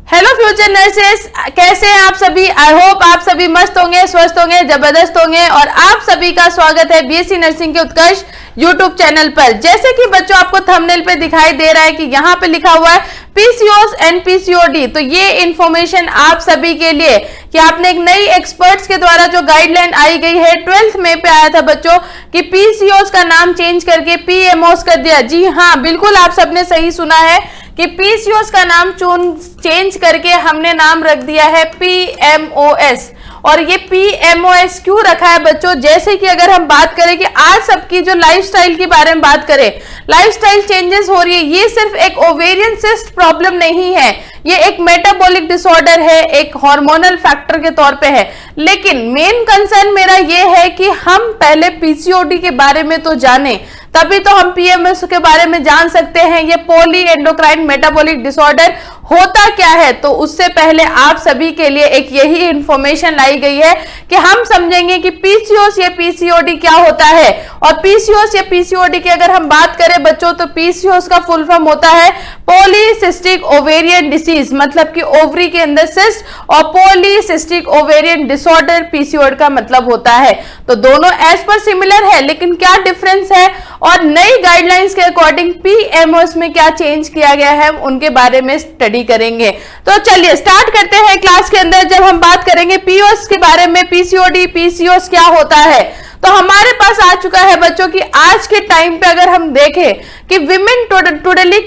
Hello future nurses, कैसे हैं आप सभी। आई होप आप सभी मस्त होंगे, स्वस्थ होंगे, जबरदस्त होंगे। और आप सभी का स्वागत है बीएससी नर्सिंग के उत्कर्ष यूट्यूब चैनल पर। जैसे कि बच्चों आपको थंबनेल पे दिखाई दे रहा है कि यहाँ पे लिखा हुआ है पीसीओएस एंड पीसीओडी, तो ये इंफॉर्मेशन आप सभी के लिए कि आपने एक नई एक्सपर्ट्स के द्वारा जो गाइडलाइन आई गई है 12th में पे आया था बच्चों कि पीसीओएस का नाम चेंज करके पीएमओएस कर दिया। जी हाँ, बिल्कुल आप सबने सही सुना है कि पीसीओएस का नाम चेंज करके हमने नाम रख दिया है पीएमओएस। और ये पीएमओएस क्यों रखा है बच्चों, जैसे कि अगर हम बात करें कि आज सबकी जो लाइफस्टाइल के बारे में बात करें, लाइफस्टाइल चेंजेस हो रही है। ये सिर्फ एक ओवेरियन सिस्ट प्रॉब्लम नहीं है, ये एक मेटाबॉलिक डिसऑर्डर है, एक हार्मोनल फैक्टर के तौर पे है। लेकिन मेन कंसर्न मेरा ये है कि हम पहले पीसीओडी के बारे में तो जाने, तभी तो हम पीएमओएस के बारे में जान सकते हैं। ये पॉली एंडोक्राइन मेटाबॉलिक डिसऑर्डर होता क्या है, तो उससे पहले आप सभी के लिए एक यही इंफॉर्मेशन लाई गई है कि हम समझेंगे कि पीसीओएस या पीसीओडी क्या होता है। और पीसीओएस या पीसीओडी की अगर हम बात करें बच्चों, तो पीसीओएस का फुल फॉर्म होता है पॉलीसिस्टिक ओवेरियन डिसीज, मतलब कि ओवरी के अंदर सिस्ट, और पॉलीसिस्टिक ओवेरियन डिसऑर्डर पीसीओडी का मतलब होता है। तो दोनों एज पर सिमिलर है, लेकिन क्या डिफरेंस है और नई गाइडलाइंस के अकॉर्डिंग पीएमओएस में क्या चेंज किया गया है, उनके बारे में स्टडी करेंगे। तो चलिए स्टार्ट करते हैं क्लास के अंदर। जब हम बात करेंगे पीओएस के बारे में, पीसीओडी पीसीओएस क्या होता है, तो हमारे पास आ चुका है बच्चों की आज के टाइम पे अगर हम देखें कि women totally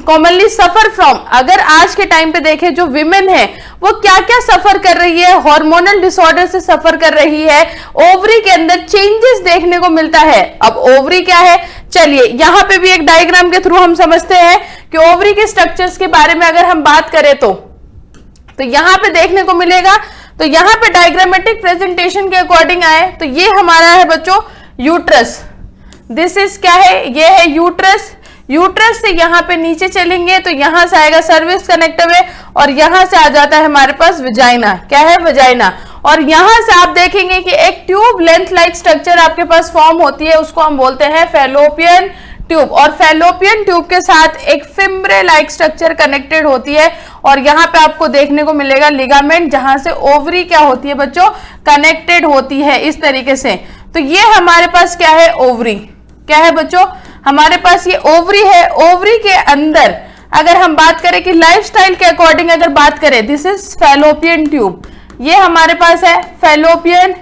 commonly suffer from, अगर आज के टाइम पे देखें जो विमेन है वो क्या क्या सफर कर रही है, हार्मोनल डिसऑर्डर से सफर कर रही है, ओवरी के अंदर चेंजेस देखने को मिलता है। अब ओवरी क्या है, चलिए यहाँ पे भी एक डायग्राम के थ्रू हम समझते हैं कि ओवरी के स्ट्रक्चर्स के बारे में अगर हम बात करें तो यहाँ पे देखने को मिलेगा। तो यहाँ पे डायग्रामेटिक प्रेजेंटेशन के अकॉर्डिंग आए तो ये हमारा है बच्चों यूट्रस। दिस इज क्या है, ये है यूट्रस। यूट्रस से यहाँ पे नीचे चलेंगे तो यहाँ से आएगा सर्विक्स कनेक्टिव है, और यहाँ से आ जाता है हमारे पास वजाइना। क्या है, वजाइना। और यहाँ से आप देखेंगे कि एक ट्यूब लेंथ लाइक स्ट्रक्चर आपके पास फॉर्म होती है, उसको हम बोलते हैं फैलोपियन ट्यूब। और फैलोपियन ट्यूब के साथ एक फिम्ब्रे लाइक स्ट्रक्चर कनेक्टेड होती है, और यहाँ पे आपको देखने को मिलेगा लिगामेंट, जहां से ओवरी क्या होती है बच्चों, कनेक्टेड होती है इस तरीके से। तो ये हमारे पास क्या है, ओवरी। क्या है बच्चों, हमारे पास ये ओवरी है। ओवरी के अंदर अगर हम बात करें कि लाइफस्टाइल के अकॉर्डिंग अगर बात करें, दिस इज फैलोपियन ट्यूब, ये हमारे पास है fallopian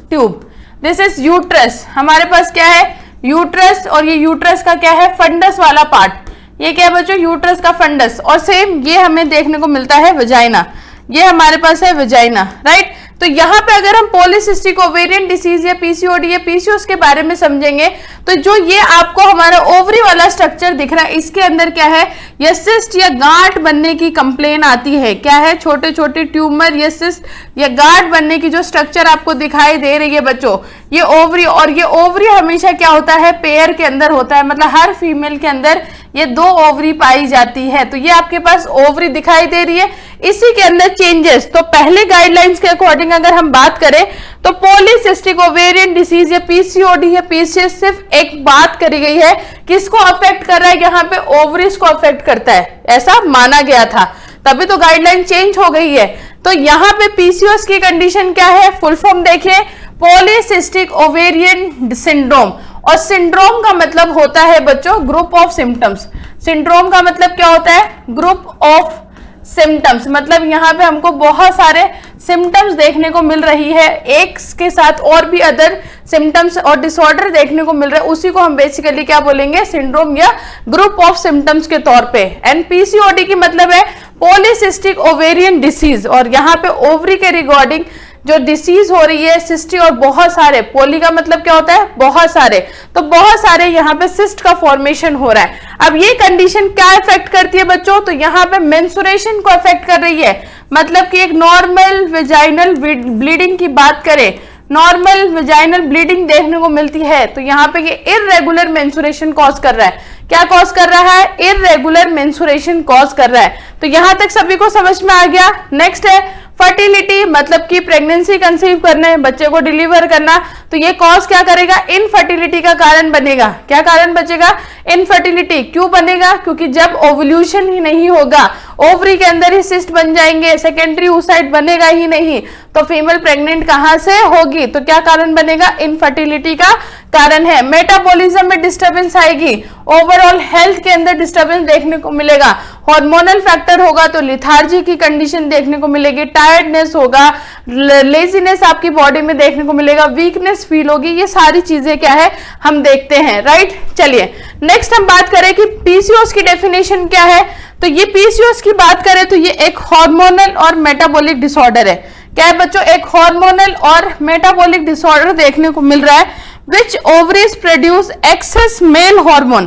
tube. This is uterus, हमारे पास क्या है, यूट्रस। और ये यूट्रस का क्या है, फंडस वाला पार्ट, ये क्या है बच्चों, यूट्रस का फंडस। और सेम ये हमें देखने को मिलता है वजाइना, ये हमारे पास है वजाइना, राइट। तो यहाँ पे अगर हम पॉलीसिस्टिक ओवेरियन डिसीज या पीसीओडी या पीसीओएस के बारे में समझेंगे, तो जो ये आपको हमारा ओवरी वाला स्ट्रक्चर दिख रहा है, इसके अंदर क्या है, या सिस्ट या गांठ बनने की कंप्लेन आती है। क्या है, छोटे छोटे ट्यूमर या सिस्ट या गांठ बनने की जो स्ट्रक्चर आपको दिखाई दे रही है बच्चों, ये ओवरी। और ये ओवरी हमेशा क्या होता है, पेयर के अंदर होता है, मतलब हर फीमेल के अंदर ये 2 ओवरी पाई जाती है। तो ये आपके पास ओवरी दिखाई दे रही है, इसी के अंदर चेंजेस। तो पहले गाइडलाइंस के अकॉर्डिंग अगर हम बात करें तो पॉलीसिस्टिक ओवेरियन डिसीज या पीसीओडी या पीसीओएस सिर्फ एक बात करी गई है, किसको अफेक्ट कर रहा है, यहाँ पे ओवरीज को अफेक्ट करता है, ऐसा माना गया था, तभी तो गाइडलाइन चेंज हो गई है। तो यहाँ पे पीसीओएस की कंडीशन क्या है, फुल फॉर्म देखिए, पॉलीसिस्टिक ओवेरियन सिंड्रोम। और सिंड्रोम का मतलब होता है बच्चों ग्रुप ऑफ सिम्टम्स। सिंड्रोम का मतलब क्या होता है, ग्रुप ऑफ सिम्टम्स, मतलब यहाँ पे हमको बहुत सारे सिम्टम्स देखने को मिल रही है, एक के साथ और भी अदर सिम्टम्स और डिसऑर्डर देखने को मिल रहे हैं, उसी को हम बेसिकली क्या बोलेंगे, सिंड्रोम या ग्रुप ऑफ सिम्टम्स के तौर पे। एंड पीसीओडी की मतलब है पॉलीसिस्टिक ओवेरियन डिसीज, और यहाँ पे ओवरी के रिगार्डिंग जो डिसीज हो रही है, सिस्टी, और बहुत सारे, पोली का मतलब क्या होता है, बहुत सारे, तो बहुत सारे यहाँ पे सिस्ट का फॉर्मेशन हो रहा है। अब ये कंडीशन क्या इफेक्ट करती है बच्चों, तो यहाँ पे मेंस्ट्रुएशन को इफेक्ट कर रही है, मतलब कि एक नॉर्मल वेजाइनल ब्लीडिंग की बात करें, नॉर्मल वेजाइनल ब्लीडिंग देखने को मिलती है, तो यहाँ पे ये इररेगुलर मेंस्ट्रुएशन कॉज कर रहा है। क्या कॉज कर रहा है, इररेगुलर मेंस्ट्रुएशन कॉज कर रहा है। तो यहां तक सभी को समझ में आ गया। नेक्स्ट है फर्टिलिटी, मतलब कि प्रेगनेंसी कंसीव करना, बच्चे को डिलीवर करना, तो ये कॉज क्या करेगा, इनफर्टिलिटी का कारण बनेगा। क्या कारण बचेगा, इनफर्टिलिटी। क्यों बनेगा, क्योंकि जब ओवुलेशन ही नहीं होगा, ओवरी के अंदर ही सिस्ट बन जाएंगे, सेकेंडरी oocyte बनेगा ही नहीं, तो फीमेल प्रेग्नेंट कहां से होगी? तो क्या कारण बनेगा? इनफर्टिलिटी का कारण है। मेटाबॉलिज्म में डिस्टर्बेंस आएगी, ओवरऑल हेल्थ के अंदर डिस्टर्बेंस देखने को मिलेगा, हार्मोनल फैक्टर होगा तो लिथार्जी की कंडीशन देखने को मिलेगी, टायर्डनेस होगा, लेजीनेस आपकी बॉडी में देखने को मिलेगा, वीकनेस फील होगी। ये सारी चीजें क्या है हम देखते हैं, राइट। चलिए नेक्स्ट हम बात करें कि पीसीओएस की डेफिनेशन क्या है। तो ये पीसीओएस की बात करें तो ये एक हार्मोनल और मेटाबॉलिक डिसऑर्डर है। क्या है बच्चों? एक हार्मोनल और मेटाबॉलिक डिसऑर्डर देखने को मिल रहा है, which ovaries produce excess male hormone.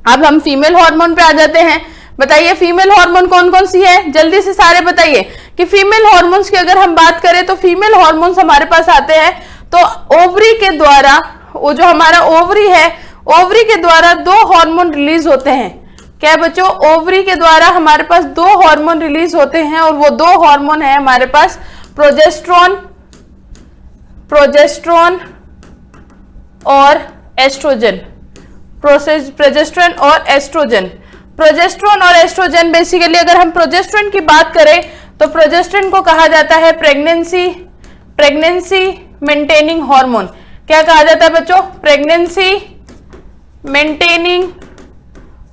अब हम फीमेल हार्मोन पे आ जाते हैं। बताइए फीमेल हार्मोन कौन कौन सी है, जल्दी से सारे बताइए कि फीमेल हार्मोन्स की अगर हम बात करें तो फीमेल हार्मोन्स हमारे पास आते हैं तो ओवरी के द्वारा, वो जो हमारा ओवरी है, ओवरी के द्वारा 2 हार्मोन रिलीज होते हैं। क्या है बच्चों? ओवरी के द्वारा हमारे पास 2 हार्मोन रिलीज होते हैं और वो 2 हार्मोन है हमारे पास प्रोजेस्टेरोन और एस्ट्रोजन। प्रोजेस्टेरोन और एस्ट्रोजन, प्रोजेस्टेरोन और एस्ट्रोजन बेसिकली अगर हम प्रोजेस्टेरोन की बात करें तो प्रोजेस्टेरोन को कहा जाता है प्रेगनेंसी मेंटेनिंग हार्मोन। क्या कहा जाता है बच्चों? Pregnancy maintaining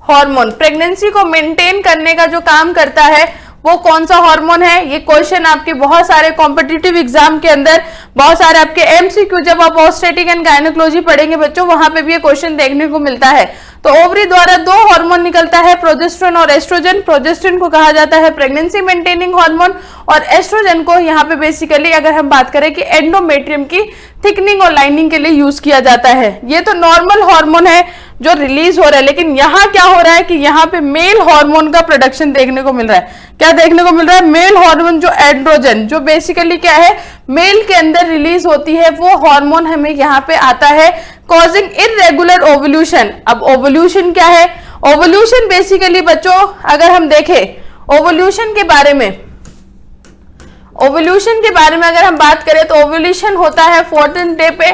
hormone. प्रेगनेंसी को मेंटेन करने का जो काम करता है वो कौन सा हार्मोन है? ये क्वेश्चन आपके बहुत सारे कॉम्पिटिटिव एग्जाम के अंदर, बहुत सारे आपके एमसीक्यू, जब आप ऑब्स्टेटिक एंड गायनेकोलॉजी पढ़ेंगे बच्चों, वहां पे भी ये क्वेश्चन देखने को मिलता है। तो ओवरी द्वारा 2 हार्मोन निकलता है, प्रोजेस्टेरोन और एस्ट्रोजन। प्रोजेस्टेरोन को कहा जाता है प्रेगनेंसी मेंटेनिंग हार्मोन और एस्ट्रोजन को यहाँ पे बेसिकली अगर हम बात करें कि एंडोमेट्रियम की थिकनिंग और लाइनिंग के लिए यूज किया जाता है। ये तो नॉर्मल हार्मोन है जो रिलीज हो रहा है, लेकिन यहाँ क्या हो रहा है कि यहाँ पे मेल हार्मोन का प्रोडक्शन देखने को मिल रहा है। क्या देखने को मिल रहा है? मेल हार्मोन जो एंड्रोजन, जो बेसिकली क्या है मेल के अंदर रिलीज होती है, वो हार्मोन हमें यहाँ पे आता है, कॉजिंग इरेगुलर ओवल्यूशन। अब ओवल्यूशन क्या है? ओवल्यूशन बेसिकली बच्चों अगर हम देखें ओवल्यूशन के बारे में अगर हम बात करें तो ओवल्यूशन होता है 14 डे पे।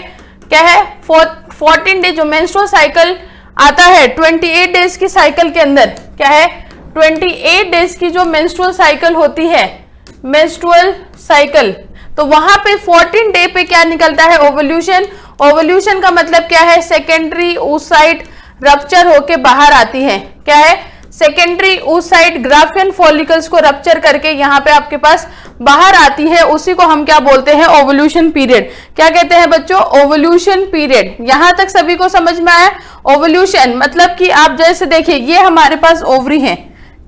क्या है? 14 डे जो मेंस्ट्रुअल साइकिल आता है 28 डेज की साइकिल के अंदर। क्या है? 28 डेज की जो मेंस्ट्रुअल साइकिल होती है, मेंस्ट्रुअल साइकिल, तो वहां पे 14 डे पे क्या निकलता है? ओवल्यूशन। ओवल्यूशन का मतलब क्या है? सेकेंडरी oocyte रप्चर होके बाहर आती है। क्या है? सेकेंडरी oocyte ग्राफियन फॉलिकल्स को रप्चर करके यहाँ पे आपके पास बाहर आती है, उसी को हम क्या बोलते हैं? Ovulation period. क्या कहते हैं बच्चों? Ovulation period. यहां तक सभी को समझ में आया? ओवल्यूशन मतलब कि आप जैसे देखिए ये हमारे पास ओवरी है।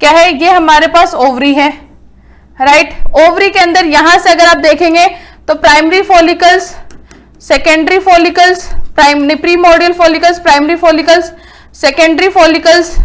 क्या है? ये हमारे पास ओवरी है, राइट। ओवरी के अंदर यहां से अगर आप देखेंगे तो primary follicles, secondary follicles, primordial follicles, primary follicles, secondary follicles,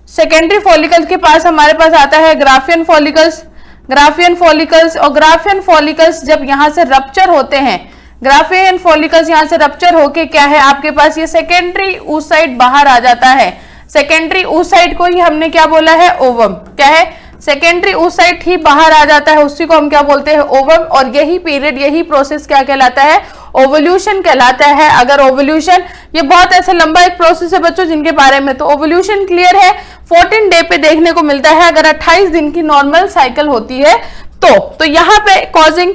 secondary follicles के पास हमारे पास आता है ग्राफियन फॉलिकल्स, और ग्राफियन फॉलिकल्स जब यहां से रप्चर होते हैं, ग्राफियन फॉलिकल्स यहां से रप्चर होके क्या है आपके पास ये सेकेंडरी oocyte बाहर आ जाता है। सेकेंडरी oocyte को ही हमने क्या बोला है? ओवम। क्या है? सेकेंडरी oocyte ही बाहर आ जाता है, उसी को हम क्या बोलते हैं? ओवम। और यही पीरियड, यही प्रोसेस क्या कहलाता है? ओवल्यूशन कहलाता है। अगर ओवल्यूशन, ये बहुत ऐसा लंबा एक प्रोसेस है बच्चों जिनके बारे में, तो ओवल्यूशन क्लियर है 14 डे पे देखने को मिलता है अगर 28 दिन की नॉर्मल साइकिल होती है तो यहाँ पे causing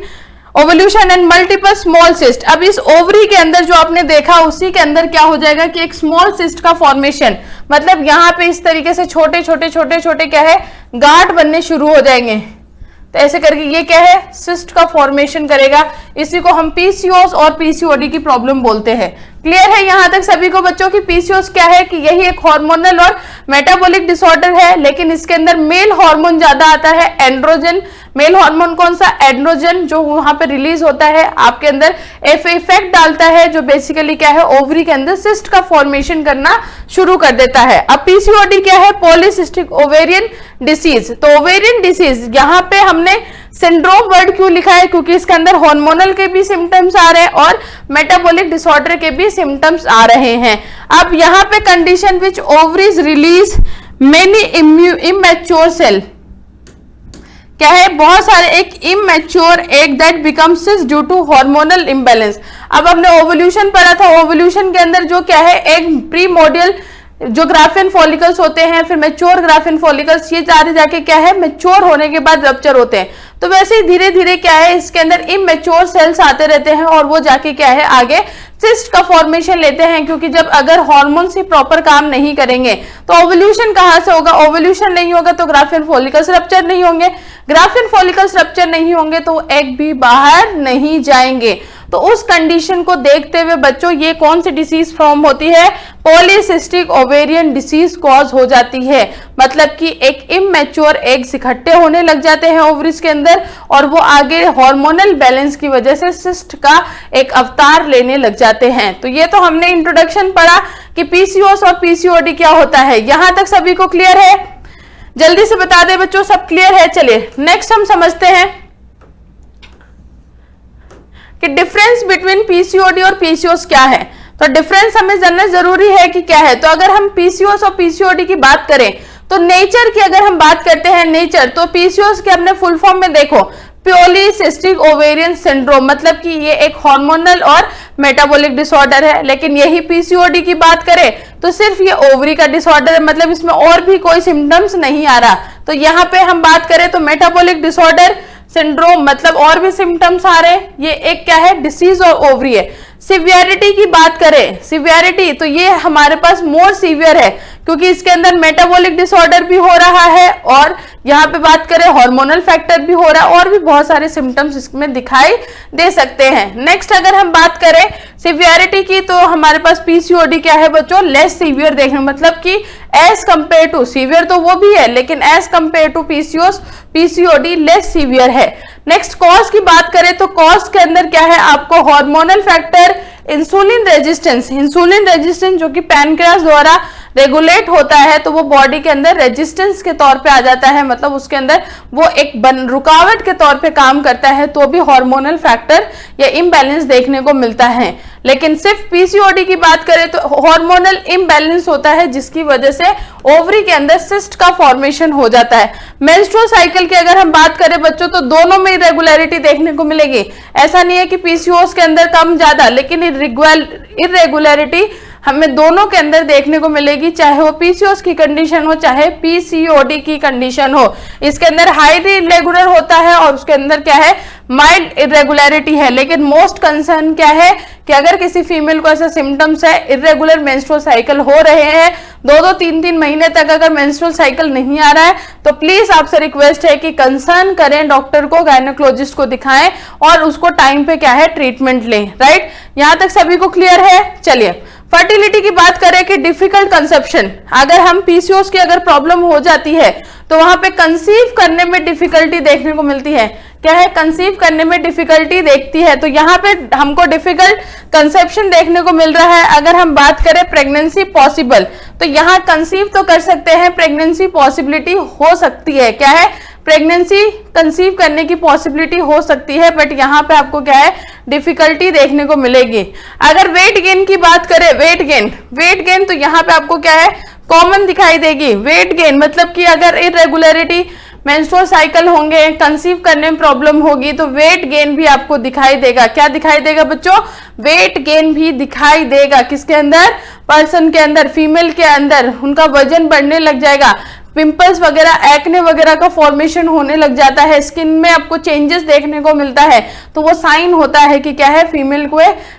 ovulation and multiple small cyst. अब इस ओवरी के अंदर जो आपने देखा उसी के अंदर क्या हो जाएगा कि एक स्मॉल सिस्ट का फॉर्मेशन, मतलब यहाँ पे इस तरीके से छोटे छोटे क्या है गांठ बनने शुरू हो जाएंगे। तो ऐसे करके ये क्या है? सिस्ट का फॉर्मेशन करेगा। इसी को हम पीसीओएस और पीसीओडी की प्रॉब्लम बोलते हैं। क्लियर है यहां तक सभी को बच्चों की? पीसीओएस क्या है कि यही एक हार्मोनल और मेटाबॉलिक डिसऑर्डर है, लेकिन इसके अंदर मेल हार्मोन ज्यादा आता है, एंड्रोजन। मेल हार्मोन कौन सा? एंड्रोजन, जो वहां पे रिलीज होता है आपके अंदर इफेक्ट डालता है, जो बेसिकली क्या है ओवरी के अंदर सिस्ट का फॉर्मेशन करना शुरू कर देता है। अब पीसीओडी क्या है? Polycystic ovarian disease. तो ओवेरियन डिसीज यहाँ पे हमने सिंड्रोम वर्ड क्यों लिखा है? क्योंकि इसके अंदर हार्मोनल के भी सिम्टम्स आ रहे हैं और मेटाबॉलिक डिसऑर्डर के भी सिम्टम्स आ रहे हैं। अब यहाँ पे condition which ovaries release many immature cell. क्या है? बहुत सारे एक immature egg that becomes cyst due to hormonal imbalance. अब हमने ओवल्यूशन पढ़ा था, ओवल्यूशन के अंदर जो क्या है एक प्रीमोर्डियल जो ग्राफियन फॉलिकल्स होते हैं, फिर मैच्योर ग्राफियन फॉलिकल्स, ये सारे जाके क्या है मैच्योर होने के बाद रप्चर होते हैं। तो वैसे ही धीरे धीरे क्या है इसके अंदर इमैच्योर सेल्स आते रहते हैं और वो जाके क्या है आगे सिस्ट का फॉर्मेशन लेते हैं, क्योंकि जब अगर हार्मोन्स ही प्रॉपर काम नहीं करेंगे तो ओवुलेशन कहां से होगा, ओवुलेशन नहीं होगा तो ग्राफियन फॉलिकल्स रप्चर नहीं होंगे, ग्राफियन फॉलिकल्स रप्चर नहीं होंगे तो एग भी बाहर नहीं जाएंगे। तो उस कंडीशन को देखते हुए बच्चों ये कौन सी डिसीज फॉर्म होती है, पॉलीसिस्टिक ओवेरियन डिसीज कॉज हो जाती है। मतलब कि एक इमैच्योर एग्स इकट्ठे होने लग जाते हैं ओवरीज के अंदर और वो आगे हार्मोनल बैलेंस की वजह से सिस्ट का एक अवतार लेने लग जाते हैं। तो ये तो हमने इंट्रोडक्शन पढ़ा कि पीसीओएस और पीसीओडी क्या होता है। यहां तक सभी को क्लियर है? जल्दी से बता दे बच्चों, सब क्लियर है? चलिए नेक्स्ट हम समझते हैं कि डिफरेंस बिटवीन पीसीओडी और पीसीओएस क्या है। तो डिफरेंस हमें जानना जरूरी है कि क्या है। तो अगर हम पीसीओएस और पीसीओडी की बात करें तो नेचर की अगर हम बात करते हैं नेचर, तो पीसीओएस के अपने फुल फॉर्म में देखो पॉलीसिस्टिक ओवेरियन सिंड्रोम, मतलब कि ये एक हार्मोनल और मेटाबॉलिक डिसऑर्डर है। लेकिन यही पीसीओडी की बात करें तो सिर्फ ये ओवरी का डिसऑर्डर है, मतलब इसमें और भी कोई सिम्टम्स नहीं आ रहा। तो यहाँ पे हम बात करें तो मेटाबॉलिक डिसऑर्डर सिंड्रोम मतलब और भी सिम्टम्स आ रहे हैं, ये एक क्या है डिसीज और ओवरी है। सिवियरिटी की बात करें, सिवियरिटी तो ये हमारे पास मोर सीवियर है क्योंकि इसके अंदर मेटाबॉलिक डिसऑर्डर भी हो रहा है और यहाँ पे बात करें हार्मोनल फैक्टर भी हो रहा है और भी बहुत सारे सिम्टम्स इसमें दिखाई दे सकते हैं। नेक्स्ट अगर हम बात करें सिवियरिटी की तो हमारे पास पीसीओडी क्या है बच्चों, लेस सीवियर देखना, मतलब कि एज कंपेयर टू, सीवियर तो वो भी है लेकिन as compare to PCOD less severe है। नेक्स्ट कॉज की बात करें तो कॉज के अंदर क्या है आपको हार्मोनल फैक्टर, इंसुलिन रेजिस्टेंस जो कि पैनक्रियास द्वारा रेगुलेट होता है तो वो बॉडी के अंदर रेजिस्टेंस के तौर पे आ जाता है, मतलब उसके अंदर वो एक रुकावट के तौर पे काम करता है, तो भी हार्मोनल फैक्टर या इम्बैलेंस देखने को मिलता है। लेकिन सिर्फ पीसीओडी की बात करें तो हार्मोनल इम्बैलेंस होता है जिसकी वजह से ओवरी के अंदर सिस्ट का फॉर्मेशन हो जाता है। मेंस्ट्रुअल साइकिल की अगर हम बात करें बच्चों तो दोनों में इरेगुलरिटी देखने को मिलेगी। ऐसा नहीं है कि पीसीओएस के अंदर कम ज्यादा, लेकिन इरेगुलरिटी हमें दोनों के अंदर देखने को मिलेगी, चाहे वो पीसीओएस की कंडीशन हो चाहे पीसीओडी की कंडीशन हो। इसके अंदर हाईली इरेगुलर होता है और उसके अंदर क्या है माइल्ड इरेगुलरिटी है। लेकिन मोस्ट कंसर्न क्या है कि अगर किसी फीमेल को ऐसा सिम्टम्स है, इरेगुलर मेंस्ट्रुअल साइकिल हो रहे हैं, 2-2, 3-3 महीने तक अगर मेंस्ट्रुअल साइकिल नहीं आ रहा है तो प्लीज आपसे रिक्वेस्ट है कि कंसर्न करें, डॉक्टर को, गायनेकोलॉजिस्ट को दिखाएं और उसको टाइम पे क्या है ट्रीटमेंट लें। राइट, यहां तक सभी को क्लियर है? चलिए फर्टिलिटी की बात करें कि डिफिकल्ट कंसेप्शन, अगर हम पीसीओएस की अगर प्रॉब्लम हो जाती है तो वहां पे कंसीव करने में डिफिकल्टी देखने को मिलती है। क्या है, कंसीव करने में डिफिकल्टी देखती है। तो यहाँ पे हमको डिफिकल्ट कंसेप्शन देखने को मिल रहा है। अगर हम बात करें प्रेगनेंसी पॉसिबल तो यहाँ कंसीव तो कर सकते हैं, प्रेगनेंसी पॉसिबिलिटी हो सकती है। क्या है, प्रेगनेंसी कंसीव करने की पॉसिबिलिटी हो सकती है, बट यहाँ पे आपको क्या है डिफिकल्टी देखने को मिलेगी। अगर वेट गेन की बात करें, वेट गेन तो यहाँ पे आपको क्या है कॉमन दिखाई देगी। वेट गेन मतलब कि अगर इरेगुलरिटी मेंस्ट्रुअल साइकिल होंगे, कंसीव करने में प्रॉब्लम होगी तो वेट गेन भी आपको दिखाई देगा। क्या दिखाई देगा बच्चों? वेट गेन भी दिखाई देगा। किसके अंदर? पर्सन के अंदर, फीमेल के अंदर उनका वजन बढ़ने लग जाएगा, पिंपल्स वगैरह, एक्ने वगैरह का फॉर्मेशन होने लग जाता है, स्किन में आपको चेंजेस देखने को मिलता है, तो वो साइन होता है कि क्या है फीमेल को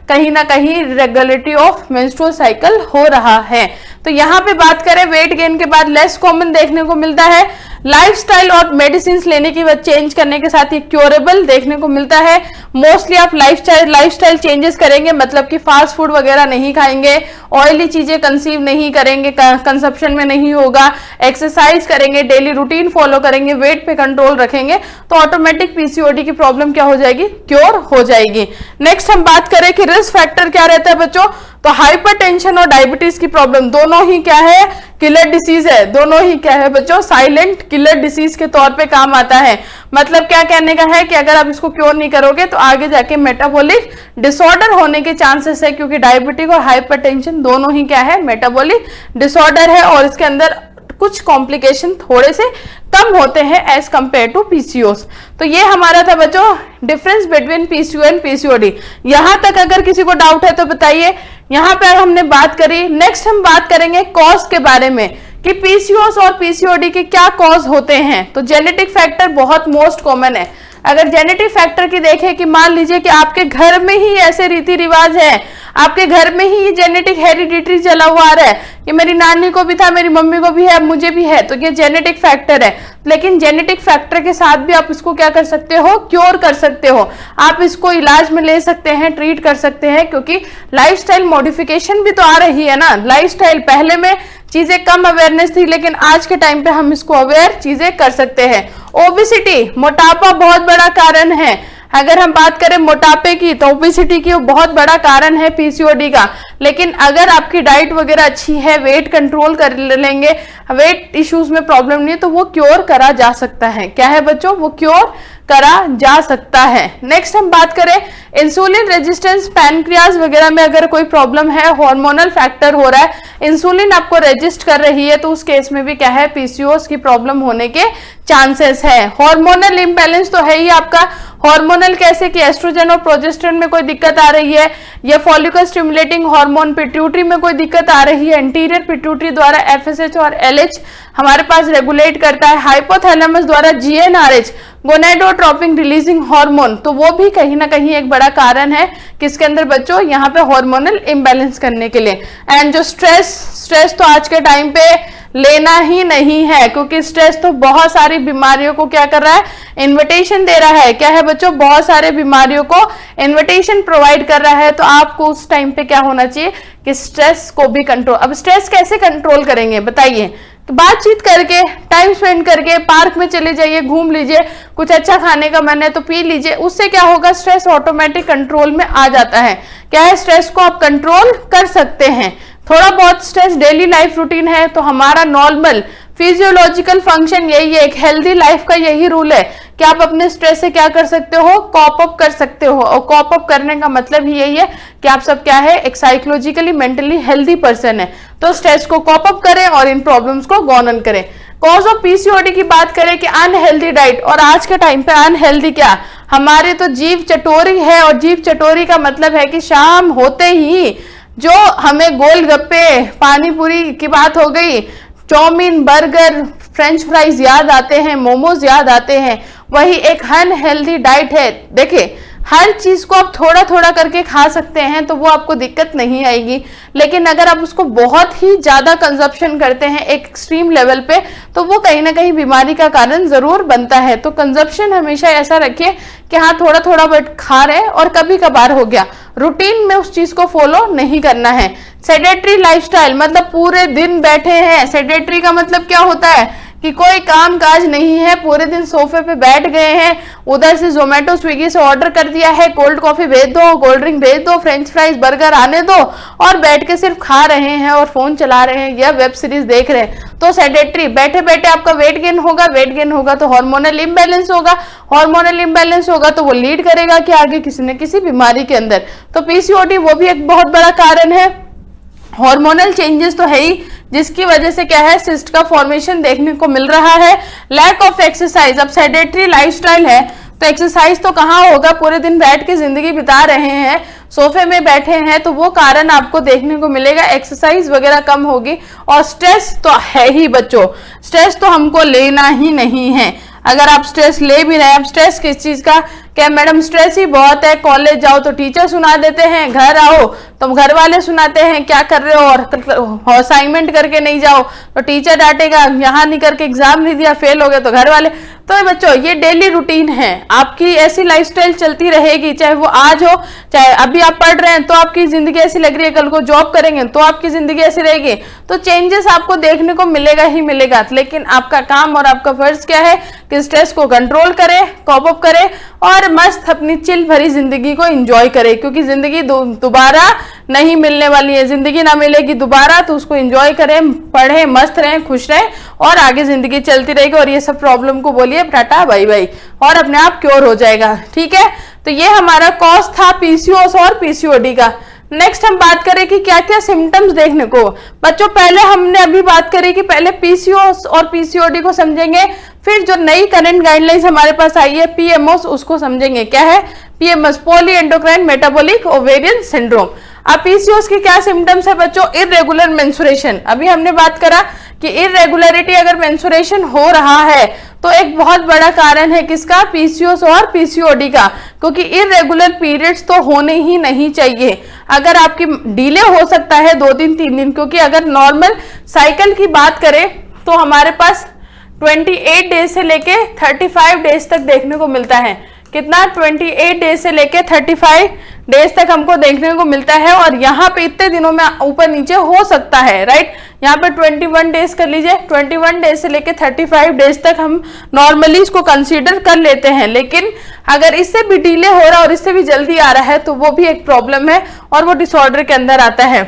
कहीं ना कहीं रेगुलरिटी ऑफ मेंस्ट्रुअल साइकिल हो रहा है। तो यहाँ पे बात करें वेट गेन के बाद लेस कॉमन देखने को मिलता है। लाइफस्टाइल और मेडिसिन लेने की वजह चेंज करने के साथ ये क्योरेबल देखने को मिलता है। मोस्टली आप लाइफस्टाइल चेंजेस करेंगे, मतलब कि फास्ट फूड वगैरह नहीं खाएंगे, ऑयली चीजें कंसीव नहीं करेंगे, कंजप्शन में नहीं होगा, एक्सरसाइज करेंगे, डेली रूटीन फॉलो करेंगे, वेट पे कंट्रोल रखेंगे, तो ऑटोमेटिक पीसीओडी की प्रॉब्लम क्या हो जाएगी, क्योर हो जाएगी। नेक्स्ट हम बात करें कि रिस्क फैक्टर क्या रहता है बच्चों, तो हाइपरटेंशन और डायबिटीज की प्रॉब्लम दोनों ही क्या है किलर डिसीज है, दोनों ही क्या है बच्चों साइलेंट किलर डिसीज के तौर पे काम आता है। मतलब क्या कहने का है कि अगर आप इसको क्योर नहीं करोगे तो आगे जाके मेटाबॉलिक डिसऑर्डर होने के चांसेस है, क्योंकि डायबिटिक और हाइपरटेंशन दोनों ही क्या है मेटाबॉलिक डिसऑर्डर है और इसके अंदर कुछ कॉम्प्लिकेशन थोड़े से कम होते हैं एज कंपेयर टू पीसीओएस। तो ये हमारा था बच्चों difference between PCO and PCOD. यहां तक अगर किसी को डाउट है तो बताइए। यहाँ पे हमने बात करी। नेक्स्ट हम बात करेंगे कॉज के बारे में कि पीसीओएस और पीसीओडी के क्या कॉज होते हैं। तो जेनेटिक फैक्टर बहुत मोस्ट कॉमन है। अगर जेनेटिक फैक्टर की देखें कि मान लीजिए कि आपके घर में ही ऐसे रीति रिवाज है, आपके घर में ही जेनेटिक हेरिडिटरी चला हुआ आ रहा है कि मेरी नानी को भी था, मेरी मम्मी को भी है, मुझे भी है, तो ये जेनेटिक फैक्टर है। लेकिन जेनेटिक फैक्टर के साथ भी आप इसको क्या कर सकते हो, क्योर कर सकते हो, आप इसको इलाज में ले सकते हैं, ट्रीट कर सकते हैं, क्योंकि लाइफस्टाइल मॉडिफिकेशन भी तो आ रही है ना। लाइफस्टाइल पहले में चीजें कम अवेयरनेस थी, लेकिन आज के टाइम पे हम इसको अवेयर चीजें कर सकते हैं। ओबेसिटी, मोटापा बहुत बड़ा कारण है। अगर हम बात करें मोटापे की तो ओबेसिटी की बहुत बड़ा कारण है पीसीओडी का। लेकिन अगर आपकी डाइट वगैरह अच्छी है, वेट कंट्रोल कर लेंगे, वेट इश्यूज में प्रॉब्लम नहीं है, तो वो क्योर करा जा सकता है। क्या है बच्चों, वो क्योर करा जा सकता है। नेक्स्ट हम बात करें इंसुलिन रेजिस्टेंस, पैनक्रियाज वगैरह में अगर कोई प्रॉब्लम है, हार्मोनल फैक्टर हो रहा है, इंसुलिन आपको रेजिस्ट कर रही है, तो उस केस में भी क्या है, पीसीओएस की प्रॉब्लम होने के चांसेस है। हार्मोनल इम्बैलेंस तो है ही आपका, हार्मोनल कैसे कि एस्ट्रोजन और प्रोजेस्टेरोन में कोई दिक्कत आ रही है, या फॉलिकल स्टिमुलेटिंग हार्मोन पिट्यूटरी में कोई दिक्कत आ रही है, एंटीरियर पिट्यूटरी द्वारा एफएसएच और एलएच हमारे पास रेगुलेट करता है, हाइपोथैलेमस द्वारा जीएनआरएच गोनेडोट्रोपिन रिलीजिंग हार्मोन, तो वो भी कहीं ना कहीं एक बड़ा कारण है किसके अंदर बच्चों, यहाँ पे हार्मोनल इम्बैलेंस करने के लिए। एंड जो स्ट्रेस तो आज के टाइम पे लेना ही नहीं है, क्योंकि स्ट्रेस तो बहुत सारी बीमारियों को क्या कर रहा है, इन्विटेशन दे रहा है। क्या है बच्चों, बहुत सारे बीमारियों को इन्विटेशन प्रोवाइड कर रहा है। तो आपको उस टाइम पे क्या होना चाहिए कि स्ट्रेस को भी कंट्रोल। अब स्ट्रेस कैसे कंट्रोल करेंगे बताइए, बातचीत करके, टाइम स्पेंड करके, पार्क में चले जाइए, घूम लीजिए, कुछ अच्छा खाने का मन है तो पी लीजिए, उससे क्या होगा, स्ट्रेस ऑटोमेटिक कंट्रोल में आ जाता है। क्या है, स्ट्रेस को आप कंट्रोल कर सकते हैं। थोड़ा बहुत स्ट्रेस डेली लाइफ रूटीन है तो हमारा नॉर्मल फिजियोलॉजिकल फंक्शन यही है, एक हेल्दी लाइफ का यही रूल है कि आप अपने स्ट्रेस से क्या कर सकते हो, कॉप अप कर सकते हो। और कॉप अप करने का मतलब ही यही है कि आप सब क्या है, एक साइकोलॉजिकली मेंटली हेल्दी पर्सन है। तो स्ट्रेस को कॉप अप करें और इन प्रॉब्लम्स को गॉन ऑन करें। कॉज ऑफ पीसीओडी की बात करें कि अनहेल्दी डाइट, और आज के टाइम पे अनहेल्दी क्या, हमारे तो जीव चटोरी है, और जीव चटोरी का मतलब है कि शाम होते ही जो हमें गोलगप्पे, पानी पूरी की बात हो गई, चाउमीन, बर्गर, फ्रेंच फ्राइज याद आते हैं, मोमोज याद आते हैं, वही एक अनहेल्दी डाइट है। देखिए हर चीज को आप थोड़ा थोड़ा करके खा सकते हैं तो वो आपको दिक्कत नहीं आएगी, लेकिन अगर आप उसको बहुत ही ज्यादा कंजप्शन करते हैं एक एक्सट्रीम लेवल पे, तो वो कहीं ना कहीं बीमारी का कारण जरूर बनता है। तो कंजप्शन हमेशा ऐसा रखिए कि हाँ थोड़ा थोड़ा बट खा रहे हैं, और कभी कभार हो गया, रूटीन में उस चीज को फॉलो नहीं करना है। सेडेटरी लाइफस्टाइल मतलब पूरे दिन बैठे हैं। सेडेटरी का मतलब क्या होता है कि कोई काम काज नहीं है, पूरे दिन सोफे पे बैठ गए हैं, उधर से जोमेटो स्विगी से ऑर्डर कर दिया है, कोल्ड कॉफी भेज दो, कोल्ड ड्रिंक भेज दो, फ्रेंच फ्राइज बर्गर आने दो, और बैठ के सिर्फ खा रहे हैं और फोन चला रहे हैं या वेब सीरीज देख रहे हैं। तो सेडेटरी, बैठे बैठे आपका वेट गेन होगा, वेट गेन होगा तो हार्मोनल इम्बैलेंस होगा, हार्मोनल इम्बैलेंस होगा तो वो लीड करेगा कि आगे किसी न किसी बीमारी के अंदर। तो पीसीओडी वो भी एक बहुत बड़ा कारण है। हार्मोनल चेंजेस तो है ही, जिसकी वजह से क्या है, सिस्ट का फॉर्मेशन देखने को मिल रहा है। लैक ऑफ एक्सरसाइज, अब सेडेटरी लाइफस्टाइल है तो एक्सरसाइज तो कहाँ होगा, पूरे दिन बैठ के जिंदगी बिता रहे हैं, सोफे में बैठे हैं, तो वो कारण आपको देखने को मिलेगा, एक्सरसाइज वगैरह कम होगी। और स्ट्रेस तो है ही बच्चों, स्ट्रेस तो हमको लेना ही नहीं है। अगर आप स्ट्रेस ले भी रहे हैं, स्ट्रेस किस चीज का, क्या मैडम स्ट्रेस ही बहुत है, कॉलेज जाओ तो टीचर सुना देते हैं, घर आओ तो घर वाले सुनाते हैं क्या कर रहे हो, और असाइनमेंट करके नहीं जाओ तो टीचर डांटेगा, यहाँ नहीं करके एग्जाम नहीं दिया फेल हो गए तो घर वाले। तो बच्चों ये डेली रूटीन है, आपकी ऐसी लाइफस्टाइल चलती रहेगी, चाहे वो आज हो, चाहे अभी आप पढ़ रहे हैं तो आपकी जिंदगी ऐसी लग रही है, कल को जॉब करेंगे तो आपकी जिंदगी ऐसी रहेगी। तो चेंजेस आपको देखने को मिलेगा ही मिलेगा, लेकिन आपका काम और आपका फर्ज क्या है कि स्ट्रेस को कंट्रोल करें, कॉप अप करें और मस्त अपनी चिल भरी जिंदगी को एंजॉय करें, क्योंकि जिंदगी दोबारा नहीं मिलने वाली है, जिंदगी ना मिलेगी दोबारा, तो उसको एंजॉय करें, पढ़ें, मस्त रहें, खुश रहें, और आगे जिंदगी चलती रहेगी। और ये सब प्रॉब्लम को बोलिए टाटा बाय बाय, और अपने आप क्योर हो जाएगा। ठीक है, तो ये हमारा कॉज था पीसीओएस और पीसीओडी का। नेक्स्ट हम बात करें कि क्या क्या सिम्टम्स देखने को। बच्चों पहले हमने अभी बात करी कि पहले पीसीओएस और पीसीओडी को समझेंगे, फिर जो नई करंट गाइडलाइंस हमारे पास आई है पीएमओएस, उसको समझेंगे। क्या है PMS, poly endocrine metabolic ovarian syndrome. अब पीसीओएस की क्या सिम्टम्स है बच्चों? Irregular menstruation. अभी हमने बात करा कि इरेगुलरिटी अगर मेंस्ट्रुएशन हो रहा है तो एक बहुत बड़ा कारण है किसका? पीसीओएस और पीसीओडी का, क्योंकि इरेगुलर पीरियड्स तो होने ही नहीं चाहिए। अगर आपकी डिले हो सकता है 2 दिन 3 दिन, क्योंकि अगर नॉर्मल साइकिल की बात करें तो हमारे पास 28 डेज से लेके 35 डेज तक देखने को मिलता है। कितना? 28 डेज से लेके 35 डेज तक हमको देखने को मिलता है, और यहाँ पे इतने दिनों में ऊपर नीचे हो सकता है, राइट। यहाँ पे 21 डेज कर लीजिए, 21 डेज से लेके 35 डेज तक हम नॉर्मली इसको कंसीडर कर लेते हैं। लेकिन अगर इससे भी डिले हो रहा है और इससे भी जल्दी आ रहा है तो वो भी एक प्रॉब्लम है और वो डिसऑर्डर के अंदर आता है।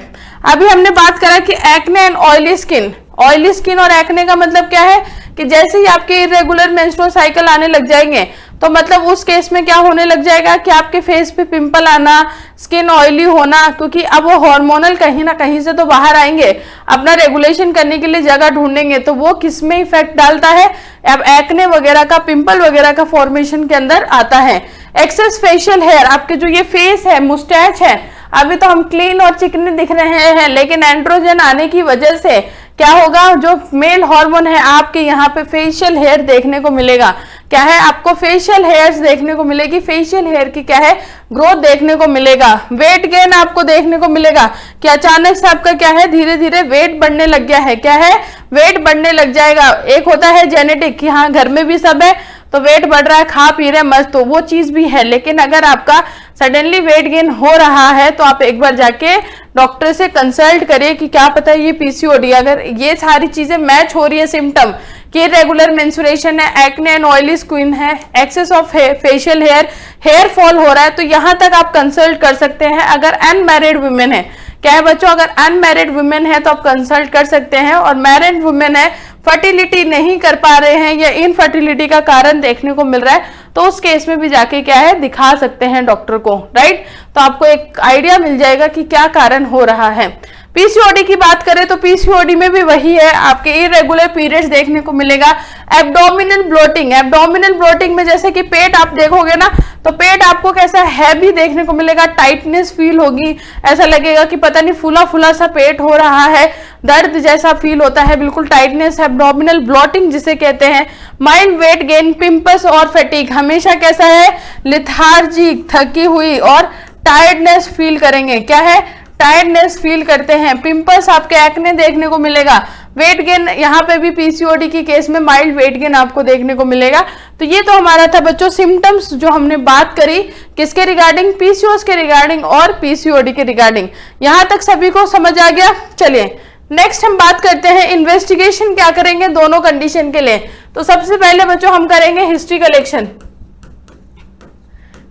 अभी हमने बात करा कि acne and oily skin. Oily skin और एक्ने का मतलब क्या है कि जैसे ही आपके इरेगुलर मेंस्ट्रुअल साइकिल आने लग जाएंगे तो मतलब उस केस में क्या होने लग जाएगा कि आपके फेस पे पिंपल आना, स्किन ऑयली होना, क्योंकि अब वो हार्मोनल कहीं ना कहीं से तो बाहर आएंगे, अपना रेगुलेशन करने के लिए जगह ढूंढेंगे, तो वो किस में इफेक्ट डालता है? अब एक्ने वगैरह का, पिंपल वगैरह का फॉर्मेशन के अंदर आता है। एक्सेस फेशियल हेयर, आपके जो ये फेस है, मुस्टैच है, अभी तो हम क्लीन और चिकने दिख रहे हैं, लेकिन एंड्रोजन आने की वजह से क्या होगा? जो मेल हार्मोन है आपके यहाँ पे फेशियल हेयर देखने को मिलेगा। क्या है? आपको फेशियल हेयर्स देखने को मिलेगी। फेशियल हेयर की क्या है? ग्रोथ देखने को मिलेगा। वेट गेन आपको देखने को मिलेगा कि अचानक से आपका क्या है? धीरे धीरे वेट बढ़ने लग गया है। क्या है? वेट बढ़ने लग जाएगा। एक होता है जेनेटिक कि हाँ घर में भी सब है तो वेट बढ़ रहा है, खा पी रहे मस्त, तो वो चीज भी है। लेकिन अगर आपका सडनली वेट गेन हो रहा है तो आप एक बार जाके डॉक्टर से कंसल्ट करिए कि क्या पता ये पीसीओडी, अगर ये सारी चीजें मैच हो रही है सिम्टम कि रेगुलर मेंस्ट्रुएशन है, एक्ने एंड ऑयली स्किन है, excess of facial hair, hair fall हो रहा है, तो यहां तक आप कंसल्ट कर सकते हैं। अगर अनमैरिड वुमेन है, क्या है बच्चों? अगर अनमैरिड वुमेन है तो आप कंसल्ट कर सकते हैं, और मैरिड वुमेन है, फर्टिलिटी नहीं कर पा रहे हैं या इनफर्टिलिटी का कारण देखने को मिल रहा है तो उस केस में भी जाके क्या है? दिखा सकते हैं डॉक्टर को, राइट। तो आपको एक आइडिया मिल जाएगा कि क्या कारण हो रहा है। पीसीओडी की बात करें तो पीसीओडी में भी वही है, आपके इरेगुलर पीरियड्स देखने को मिलेगा। एब्डोमिनल ब्लोटिंग, एब्डोमिनल ब्लोटिंग में जैसे कि पेट आप देखोगे ना तो पेट आपको कैसा हैवी देखने को मिलेगा, टाइटनेस फील होगी, ऐसा लगेगा कि पता नहीं फूला फूला सा पेट हो रहा है, दर्द जैसा फील होता है, बिल्कुल टाइटनेस, एब्डोमिनल ब्लोटिंग जिसे कहते हैं। माइल्ड वेट गेन, पिंपल्स और फैटिग, हमेशा कैसा है? लिथार्जिक, थकी हुई और टायर्डनेस फील करेंगे। क्या है? टायर्डनेस फील करते हैं। पिंपल्स, आपके एक्ने देखने को मिलेगा। वेट गेन, यहाँ पे भी पीसीओडी के केस में माइल्ड वेट गेन आपको देखने को मिलेगा। तो ये तो हमारा था बच्चों सिम्टम्स जो हमने बात करी किसके रिगार्डिंग? पीसीओएस के रिगार्डिंग और पीसीओडी के रिगार्डिंग। यहां तक सभी को समझ आ गया? चलिए नेक्स्ट हम बात करते हैं इन्वेस्टिगेशन क्या करेंगे दोनों कंडीशन के लिए। तो सबसे पहले बच्चों हम करेंगे हिस्ट्री कलेक्शन।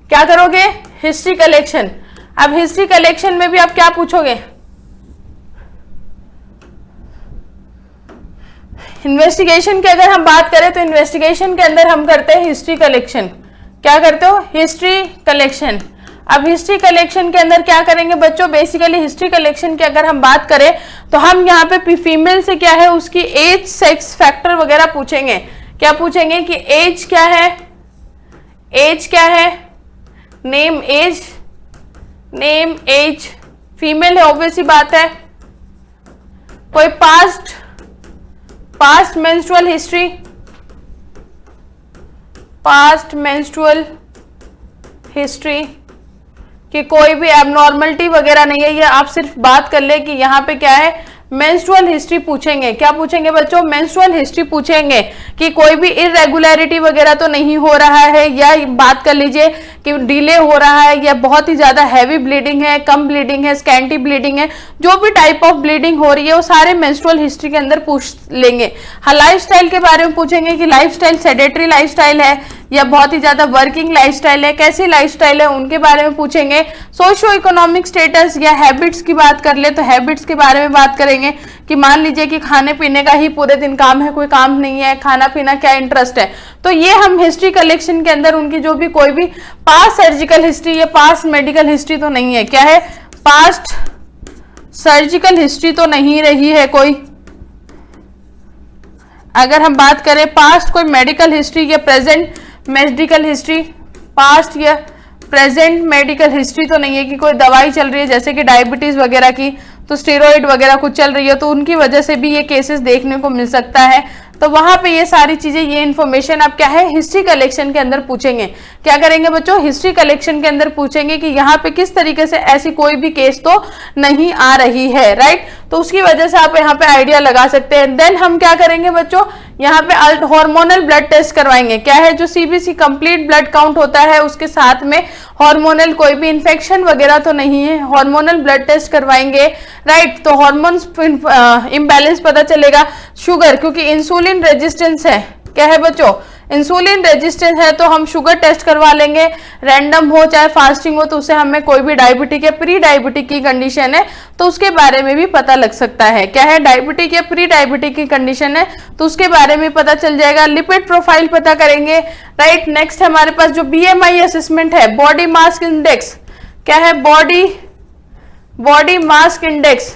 क्या करोगे? History collection. अब हिस्ट्री कलेक्शन में भी आप क्या पूछोगे? इन्वेस्टिगेशन की अगर हम बात करें तो इन्वेस्टिगेशन के अंदर हम करते हैं हिस्ट्री कलेक्शन। क्या करते हो? History collection. अब हिस्ट्री कलेक्शन के अंदर क्या करेंगे बच्चों? बेसिकली हिस्ट्री कलेक्शन की अगर हम बात करें तो हम यहाँ पे फीमेल से क्या है उसकी एज, सेक्स फैक्टर वगैरह पूछेंगे। क्या पूछेंगे कि एज क्या है, एज क्या है, name age, name age, female है ऑब्वियस ही बात है। कोई past menstrual history, past menstrual history कि कोई भी एबनॉर्मलिटी वगैरह नहीं है, ये आप सिर्फ बात कर ले कि यहाँ पे क्या है मेंस्ट्रुअल हिस्ट्री पूछेंगे। क्या पूछेंगे बच्चों? मेंस्ट्रुअल हिस्ट्री पूछेंगे कि कोई भी इरेगुलरिटी वगैरह तो नहीं हो रहा है, या बात कर लीजिए कि डिले हो रहा है या बहुत ही ज्यादा हैवी ब्लीडिंग है, कम ब्लीडिंग है, स्कैंटी ब्लीडिंग है, जो भी टाइप ऑफ ब्लीडिंग हो रही है वो सारे मेंस्ट्रुअल हिस्ट्री के अंदर पूछ लेंगे। हाँ, लाइफस्टाइल के बारे में पूछेंगे कि लाइफस्टाइल सेडेटरी लाइफस्टाइल है या बहुत ही ज्यादा वर्किंग लाइफस्टाइल है, कैसी लाइफस्टाइल है उनके बारे में पूछेंगे। सोशियो इकोनॉमिक स्टेटस या हैबिट्स की बात कर ले तो हैबिट्स के बारे में बात करेंगे कि मान लीजिए कि खाने पीने का ही पूरे दिन काम है, कोई काम नहीं है, खाना पीना क्या इंटरेस्ट है, तो ये हम हिस्ट्री कलेक्शन के अंदर उनकी जो भी कोई भी पास्ट सर्जिकल हिस्ट्री या पास्ट मेडिकल हिस्ट्री तो नहीं है। क्या है? पास्ट सर्जिकल हिस्ट्री तो नहीं रही है कोई। अगर हम बात करें पास्ट कोई मेडिकल हिस्ट्री या प्रेजेंट मेडिकल हिस्ट्री, पास्ट या प्रेजेंट मेडिकल हिस्ट्री तो नहीं है कि कोई दवाई चल रही है जैसे कि डायबिटीज वगैरह की, तो स्टेरॉइड वगैरह कुछ चल रही है तो उनकी वजह से भी ये केसेस देखने को मिल सकता है। तो वहां पे ये सारी चीजें, ये इन्फॉर्मेशन आप क्या है हिस्ट्री कलेक्शन के अंदर पूछेंगे। क्या करेंगे बच्चों, हिस्ट्री कलेक्शन के अंदर पूछेंगे कि यहाँ पे किस तरीके से ऐसी कोई भी केस तो नहीं आ रही है, राइट। तो उसकी वजह से आप यहाँ पे आइडिया लगा सकते हैं। देन हम क्या करेंगे बच्चों, यहाँ पे हार्मोनल ब्लड टेस्ट करवाएंगे। क्या है, जो सीबीसी कंप्लीट ब्लड काउंट होता है उसके साथ में हार्मोनल कोई भी इन्फेक्शन वगैरह तो नहीं है, हार्मोनल ब्लड टेस्ट करवाएंगे, राइट। तो हार्मोन्स इम्बैलेंस पता चलेगा। शुगर, क्योंकि इंसुलिन रेजिस्टेंस है, क्या है बच्चों, इंसुलिन रेजिस्टेंस है, तो हम शुगर टेस्ट करवा लेंगे। रैंडम हो चाहे फास्टिंग हो, तो उससे हमें कोई भी डायबिटिक या प्री डायबिटिक की कंडीशन है तो उसके बारे में भी पता लग सकता है। क्या है, डायबिटिक या प्री डायबिटिक की कंडीशन है तो उसके बारे में पता चल जाएगा। लिपिड प्रोफाइल पता करेंगे, राइट। नेक्स्ट हमारे पास जो बीएमआई असेसमेंट है, बॉडी मास इंडेक्स, क्या है, बॉडी मास इंडेक्स,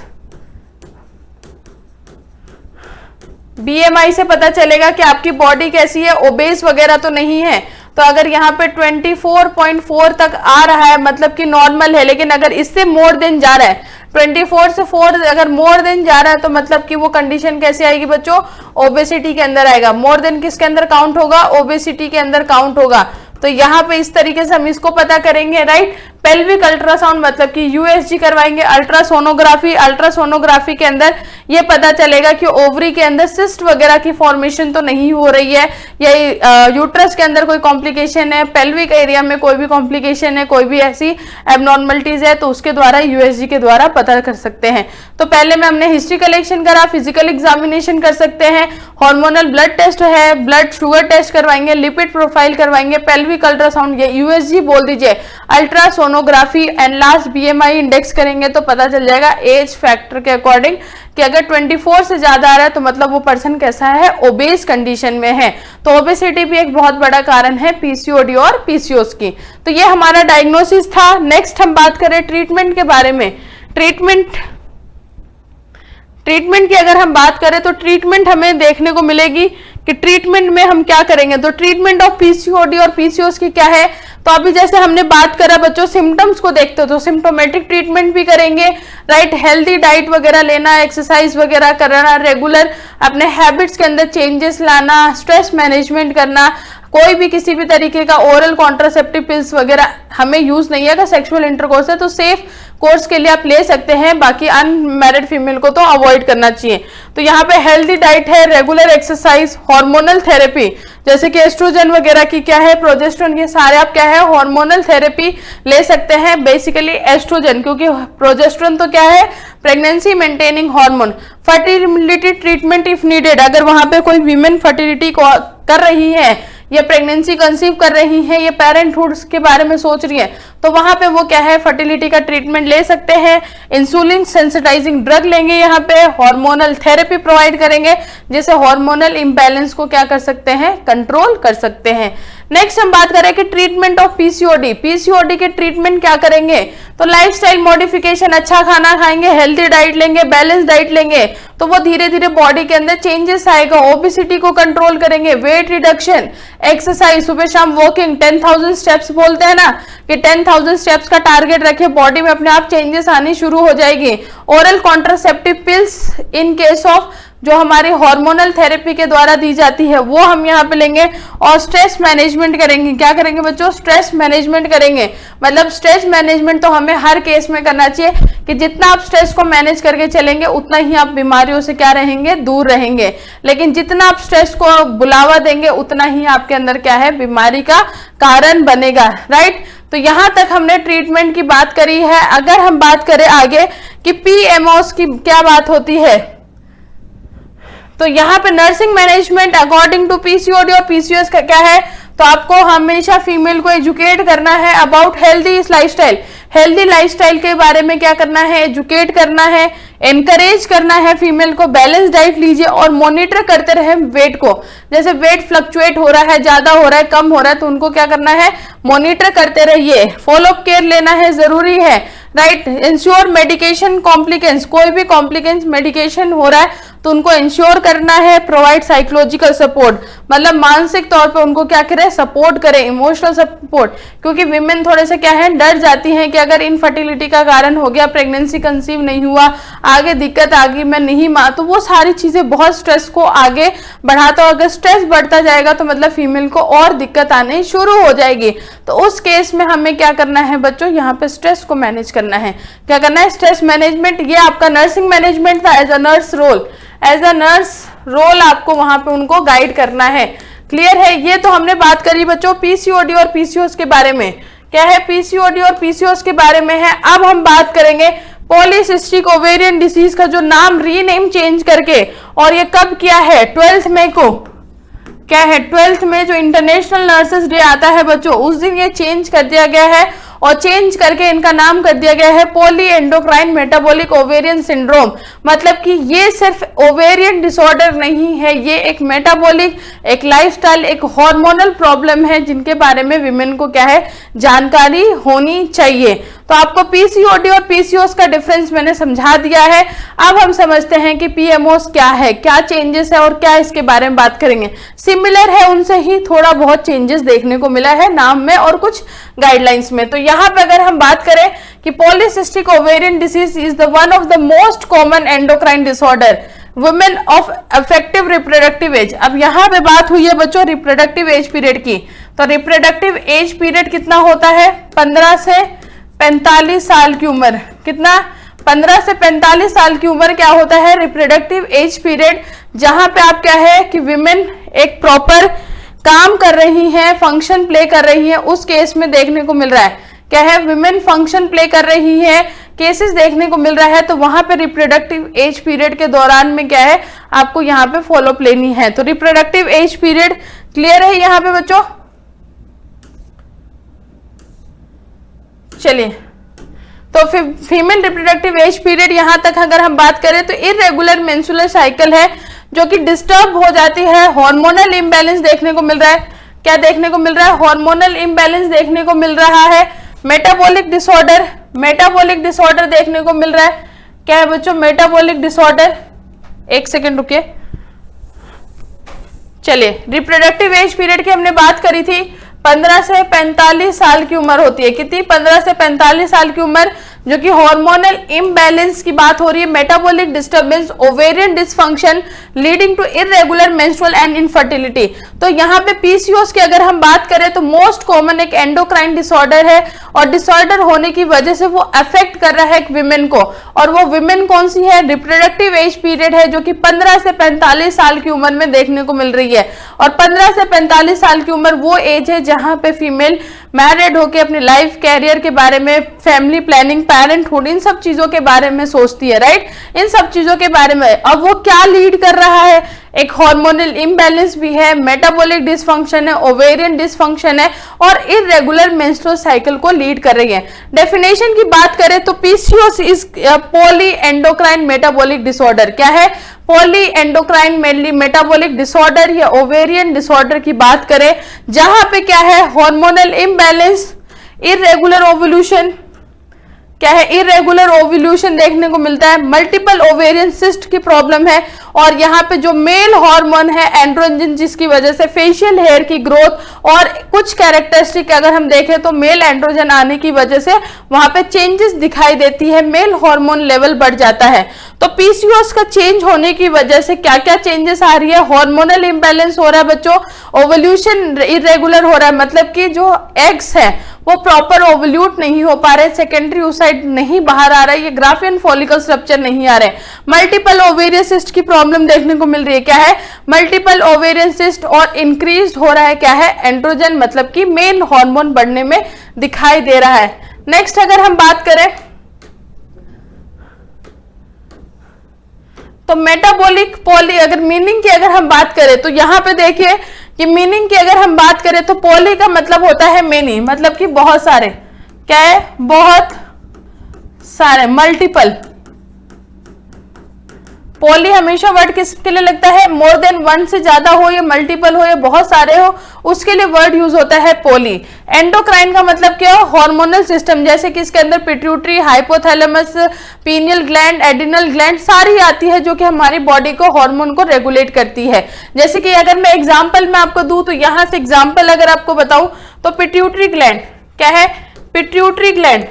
बीएमआई से पता चलेगा कि आपकी बॉडी कैसी है, ओबेस वगैरह तो नहीं है। तो अगर यहाँ पे 24.4 तक आ रहा है मतलब कि नॉर्मल है, लेकिन अगर इससे मोर देन जा रहा है, 24 से 4 अगर मोर देन जा रहा है तो मतलब कि वो कंडीशन कैसे आएगी बच्चों, ओबेसिटी के अंदर आएगा। मोर देन किसके अंदर काउंट होगा, ओबेसिटी के अंदर काउंट होगा। तो यहाँ पे इस तरीके से हम इसको पता करेंगे, राइट। पेल्विक अल्ट्रासाउंड मतलब कि यूएसजी करवाएंगे। अल्ट्रासोनोग्राफी के अंदर ये पता चलेगा कि ओवरी के अंदर सिस्ट वगैरह की फॉर्मेशन तो नहीं हो रही है, या यूट्रस के अंदर कोई कॉम्प्लिकेशन है, पेल्विक एरिया में कोई भी कॉम्प्लिकेशन है, कोई भी ऐसी एबनॉर्मलिटीज है, तो उसके द्वारा यूएसजी के द्वारा पता कर सकते हैं। तो पहले में हमने हिस्ट्री कलेक्शन करा, फिजिकल एग्जामिनेशन कर सकते हैं, हार्मोनल ब्लड टेस्ट है, ब्लड शुगर टेस्ट करवाएंगे, लिपिड प्रोफाइल करवाएंगे, पेल्विक अल्ट्रासाउंड या यूएसजी बोल दीजिए, ultrasonography and last BMI index करेंगे तो पता चल जाएगा एज फैक्टर के अकॉर्डिंग कि अगर 24 से ज्यादा आ रहा है तो मतलब वो पर्सन कैसा है, ओबेस कंडीशन में है। तो ओबेसिटी भी एक बहुत बड़ा कारण है पीसीओडी और पीसीओएस की। तो ये हमारा डायग्नोसिस था। नेक्स्ट हम बात करें ट्रीटमेंट के बारे में। ट्रीटमेंट की अगर हम बात करें तो ट्रीटमेंट हमें देखने को मिलेगी कि ट्रीटमेंट में हम क्या करेंगे। तो ट्रीटमेंट ऑफ पीसीओडी और पीसीओएस की क्या है, तो अभी जैसे हमने बात करा बच्चों सिम्टम्स को देखते हो तो सिम्टोमेटिक ट्रीटमेंट भी करेंगे, राइट। हेल्दी डाइट वगैरह लेना, एक्सरसाइज वगैरह करना, रेगुलर अपने हैबिट्स के अंदर चेंजेस लाना, स्ट्रेस मैनेजमेंट करना, कोई भी किसी भी तरीके का ओरल कॉन्ट्रासेप्टिव पिल्स वगैरह हमें यूज नहीं है। अगर सेक्सुअल इंटरकोर्स है तो सेफ कोर्स के लिए आप ले सकते हैं, बाकी अनमैरिड फीमेल को तो अवॉइड करना चाहिए। तो यहाँ पे हेल्दी डाइट है, रेगुलर एक्सरसाइज, हार्मोनल थेरेपी जैसे कि एस्ट्रोजन वगैरह की क्या है, प्रोजेस्टेरोन, ये सारे आप क्या है हार्मोनल थेरेपी ले सकते हैं। बेसिकली एस्ट्रोजन, क्योंकि प्रोजेस्टेरोन तो क्या है pregnancy maintaining hormone. Fertility treatment if needed, अगर वहां पे कोई वीमेन फर्टिलिटी कर रही है या प्रेगनेंसी कंसीव कर रही है या पेरेंटहुड के बारे में सोच रही है तो वहां पे वो क्या है फर्टिलिटी का ट्रीटमेंट ले सकते हैं। इंसुलिन सेंसिटाइजिंग ड्रग लेंगे, यहाँ पे हार्मोनल थेरेपी प्रोवाइड करेंगे जिससे हार्मोनल इंबैलेंस को क्या कर सकते हैं, कंट्रोल कर सकते हैं। नेक्स्ट हम बात करें कि ट्रीटमेंट ऑफ पीसीओडी। पीसीओडी के ट्रीटमेंट क्या करेंगे, तो लाइफस्टाइल मॉडिफिकेशन, अच्छा खाना खाएंगे, हेल्दी डाइट लेंगे, बैलेंस डाइट लेंगे तो वो धीरे धीरे बॉडी के अंदर चेंजेस आएगा। ओबेसिटी को कंट्रोल करेंगे, वेट रिडक्शन, एक्सरसाइज, सुबह शाम वॉकिंग, 10,000 स्टेप्स बोलते हैं ना कि 10,000 स्टेप्स का टारगेट रखे, बॉडी में अपने आप चेंजेस आनी शुरू हो जाएगी। Oral contraceptive pills in case of जो हमारी हार्मोनल थेरेपी के द्वारा दी जाती है वो हम यहाँ पे लेंगे। और स्ट्रेस मैनेजमेंट करेंगे, क्या करेंगे बच्चों, स्ट्रेस मैनेजमेंट करेंगे। मतलब स्ट्रेस मैनेजमेंट तो हमें हर केस में करना चाहिए कि जितना आप स्ट्रेस को मैनेज करके चलेंगे उतना ही आप बीमारियों से क्या रहेंगे, दूर रहेंगे। लेकिन जितना आप स्ट्रेस को बुलावा देंगे उतना ही आपके अंदर क्या है, बीमारी का कारण बनेगा, राइट। तो यहां तक हमने ट्रीटमेंट की बात करी है। अगर हम बात करें आगे कि पीएमओस की क्या बात होती है, तो यहाँ पे nursing management according to PCOD और पीसीओएस का क्या है, तो आपको हमेशा फीमेल को एजुकेट करना है about healthy lifestyle. Healthy lifestyle के बारे में क्या करना है, एजुकेट करना है, एनकरेज करना है फीमेल को, बैलेंस डाइट लीजिए और मॉनिटर करते रहे वेट को। जैसे वेट फ्लक्चुएट हो रहा है, ज्यादा हो रहा है, कम हो रहा है, तो उनको क्या करना है, मॉनिटर करते रहिए। फॉलोअप केयर लेना है, जरूरी है, राइट। इंश्योर मेडिकेशन कॉम्प्लिकेंस, कोई भी कॉम्प्लिकेंस मेडिकेशन हो रहा है तो उनको इंश्योर करना है प्रोवाइड साइकोलॉजिकल सपोर्ट, मतलब मानसिक तौर पे उनको क्या करें, सपोर्ट करें, इमोशनल सपोर्ट। क्योंकि विमेन थोड़े से क्या है, डर जाती हैं कि अगर इनफर्टिलिटी का कारण हो गया, प्रेगनेंसी कंसीव नहीं हुआ, आगे दिक्कत आ गई, मैं नहीं मां, तो वो सारी चीजें बहुत स्ट्रेस को आगे बढ़ाता, अगर स्ट्रेस बढ़ता जाएगा तो मतलब फीमेल को और दिक्कत आने शुरू हो जाएगी। तो उस केस में हमें क्या करना है बच्चों, यहाँ पे स्ट्रेस को मैनेज करना है। क्या करना है, स्ट्रेस मैनेजमेंट। ये आपका नर्सिंग मैनेजमेंट था, as a nurse role, as a nurse role आपको वहां पे उनको गाइड करना है। क्लियर है? ये तो हमने बात करी बच्चों पीसीओडी और पीसीओएस के बारे में। क्या है, पीसीओडी और पीसीओएस के बारे में है। अब हम बात करेंगे पॉलीसिस्टिक ओवेरियन डिसीज का जो नाम रीनेम चेंज करके, और ये कब किया है, 12 मई को। क्या है, 12 में जो इंटरनेशनल नर्सेस डे आता है बच्चों, उस दिन ये चेंज कर दिया गया है, और चेंज करके इनका नाम कर दिया गया है poly endocrine metabolic ovarian syndrome. मतलब कि ये सिर्फ ओवेरियन डिसऑर्डर नहीं है, ये एक मेटाबॉलिक, एक लाइफस्टाइल, एक हार्मोनल प्रॉब्लम है, जिनके बारे में विमेन को क्या है, जानकारी होनी चाहिए। तो आपको पीसीओडी और पीसीओएस का डिफरेंस मैंने समझा दिया है। अब हम समझते हैं कि पीएमओएस क्या है, क्या चेंजेस है और क्या इसके बारे में बात करेंगे। सिमिलर है उनसे ही, थोड़ा बहुत चेंजेस देखने को मिला है नाम में और कुछ गाइडलाइंस में। तो यहाँ पे अगर हम बात करें कि polycystic ovarian disease is the one of the most common endocrine disorder women of effective reproductive age. अब यहाँ पे बात हुई है बच्चों रिप्रोडक्टिव एज पीरियड की। तो रिप्रोडक्टिव एज पीरियड कितना होता है, 15 से 45 साल की उम्र। कितना, 15 से 45 साल की उम्र क्या होता है, रिप्रोडक्टिव एज पीरियड, जहां पे आप क्या है कि विमेन एक प्रॉपर काम कर रही हैं, फंक्शन प्ले कर रही हैं, उस केस में देखने को मिल रहा है। क्या है, विमेन फंक्शन प्ले कर रही है, केसेस देखने को मिल रहा है। तो वहां पे रिप्रोडक्टिव एज पीरियड के दौरान में क्या है, आपको यहाँ पे फॉलोअप लेनी है। तो रिप्रोडक्टिव एज पीरियड क्लियर है यहाँ पे बच्चों। चलिए, तो फीमेल रिप्रोडक्टिव एज पीरियड यहां तक अगर हम बात करें तो इरेगुलर मेंस्ट्रुअल साइकिल है जो कि डिस्टर्ब हो जाती है, हार्मोनल इम्बैलेंस देखने को मिल रहा है। क्या देखने को मिल रहा है, हार्मोनल इम्बैलेंस देखने को मिल रहा है। मेटाबॉलिक डिसऑर्डर, मेटाबॉलिक डिसऑर्डर देखने को मिल रहा है। क्या है बच्चों, मेटाबॉलिक डिसऑर्डर। एक सेकेंड रुकिए। चलिए, रिप्रोडक्टिव एज पीरियड की हमने बात करी थी, 15 से 45 साल की उम्र होती है। कितनी, 15 से 45 साल की उम्र, जो कि हार्मोनल इम्बैलेंस की बात हो रही है, metabolic disturbance, ovarian dysfunction leading to irregular menstrual and infertility. तो यहाँ पे पीसीओएस की अगर हम बात करें तो मोस्ट कॉमन एक एंडोक्राइन डिसऑर्डर है, और डिसऑर्डर होने की वजह से वो अफेक्ट कर रहा है एक विमेन को। और वो विमेन कौन सी है, रिप्रोडक्टिव एज पीरियड है, जो कि 15 से 45 साल की उम्र में देखने को मिल रही है। और 15 से 45 साल की उम्र वो एज है जहां पे फीमेल मैरिड होके अपने लाइफ कैरियर के बारे में, फैमिली प्लानिंग, पेरेंटहुड, इन सब चीजों के बारे में सोचती है, राइट, इन सब चीजों के बारे में। अब वो क्या लीड कर रहा है, एक हार्मोनल इम्बैलेंस भी है, मेटाबॉलिक डिसफंक्शन है, ओवेरियन डिसफंक्शन है, और इरेगुलर मेंस्ट्रुअल साइकिल को लीड कर रही है। डेफिनेशन की बात करें तो PCOS is poly endocrine metabolic disorder. क्या है, पॉली एंडोक्राइन मेटाबॉलिक डिसऑर्डर या ओवेरियन डिसऑर्डर की बात करें, जहां पे क्या है, हार्मोनल इम्बैलेंस, इरेगुलर ओव्यूलेशन। क्या है, इरेगुलर ओव्यूलेशन देखने को मिलता है, मल्टीपल ओवेरियन सिस्ट की प्रॉब्लम है, और यहाँ पे जो मेल हार्मोन है एंड्रोजन, जिसकी वजह से फेशियल हेयर की ग्रोथ और कुछ कैरेक्टरिस्टिक अगर हम देखें तो मेल एंड्रोजन आने की वजह से वहां पे चेंजेस दिखाई देती है, मेल हार्मोन लेवल बढ़ जाता है। तो पीसीओएस का चेंज होने की वजह से क्या क्या चेंजेस आ रही है, हार्मोनल इंबैलेंस हो रहा है बच्चों, ओवल्यूशन इरेगुलर हो रहा है, मतलब कि जो एग्स है वो प्रॉपर ओवल्यूट नहीं हो पा रहे, सेकेंडरी oocyte नहीं बाहर आ रहा है, ये ग्राफियन फॉलिकल स्ट्रक्चर नहीं आ रहे, मल्टीपल ओवेरियन सिस्ट की प्रॉब्लम देखने को मिल रही है। क्या है, मल्टीपल ओवेरियन सिस्ट, और इंक्रीज हो रहा है क्या है, एंड्रोजन, मतलब कि मेल हार्मोन बढ़ने में दिखाई दे रहा है। नेक्स्ट अगर हम बात करें तो मेटाबॉलिक पॉली, अगर मीनिंग की अगर हम बात करें तो यहां पे देखिए कि मीनिंग की अगर हम बात करें तो पॉली का मतलब होता है मेनी, मतलब कि बहुत सारे। क्या है, बहुत सारे, मल्टीपल। पॉली हमेशा वर्ड किसके लिए लगता है, मोर देन वन से ज्यादा हो या मल्टीपल हो या बहुत सारे हो, उसके लिए वर्ड यूज होता है पॉली। एंडोक्राइन का मतलब क्या हो, हार्मोनल सिस्टम, जैसे कि इसके अंदर pituitary, hypothalamus, pineal gland, adrenal gland सारी आती है जो कि हमारी बॉडी को हार्मोन को रेगुलेट करती है। जैसे कि अगर मैं एग्जांपल में आपको दूं तो यहां से एग्जांपल अगर आपको बताऊं तो पिट्यूटरी ग्लैंड क्या है, पिट्यूटरी ग्लैंड,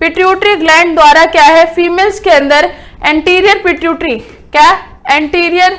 पिट्यूटरी ग्लैंड द्वारा क्या है फीमेल्स के अंदर एंटीरियर पिट्यूटरी, क्या एंटीरियर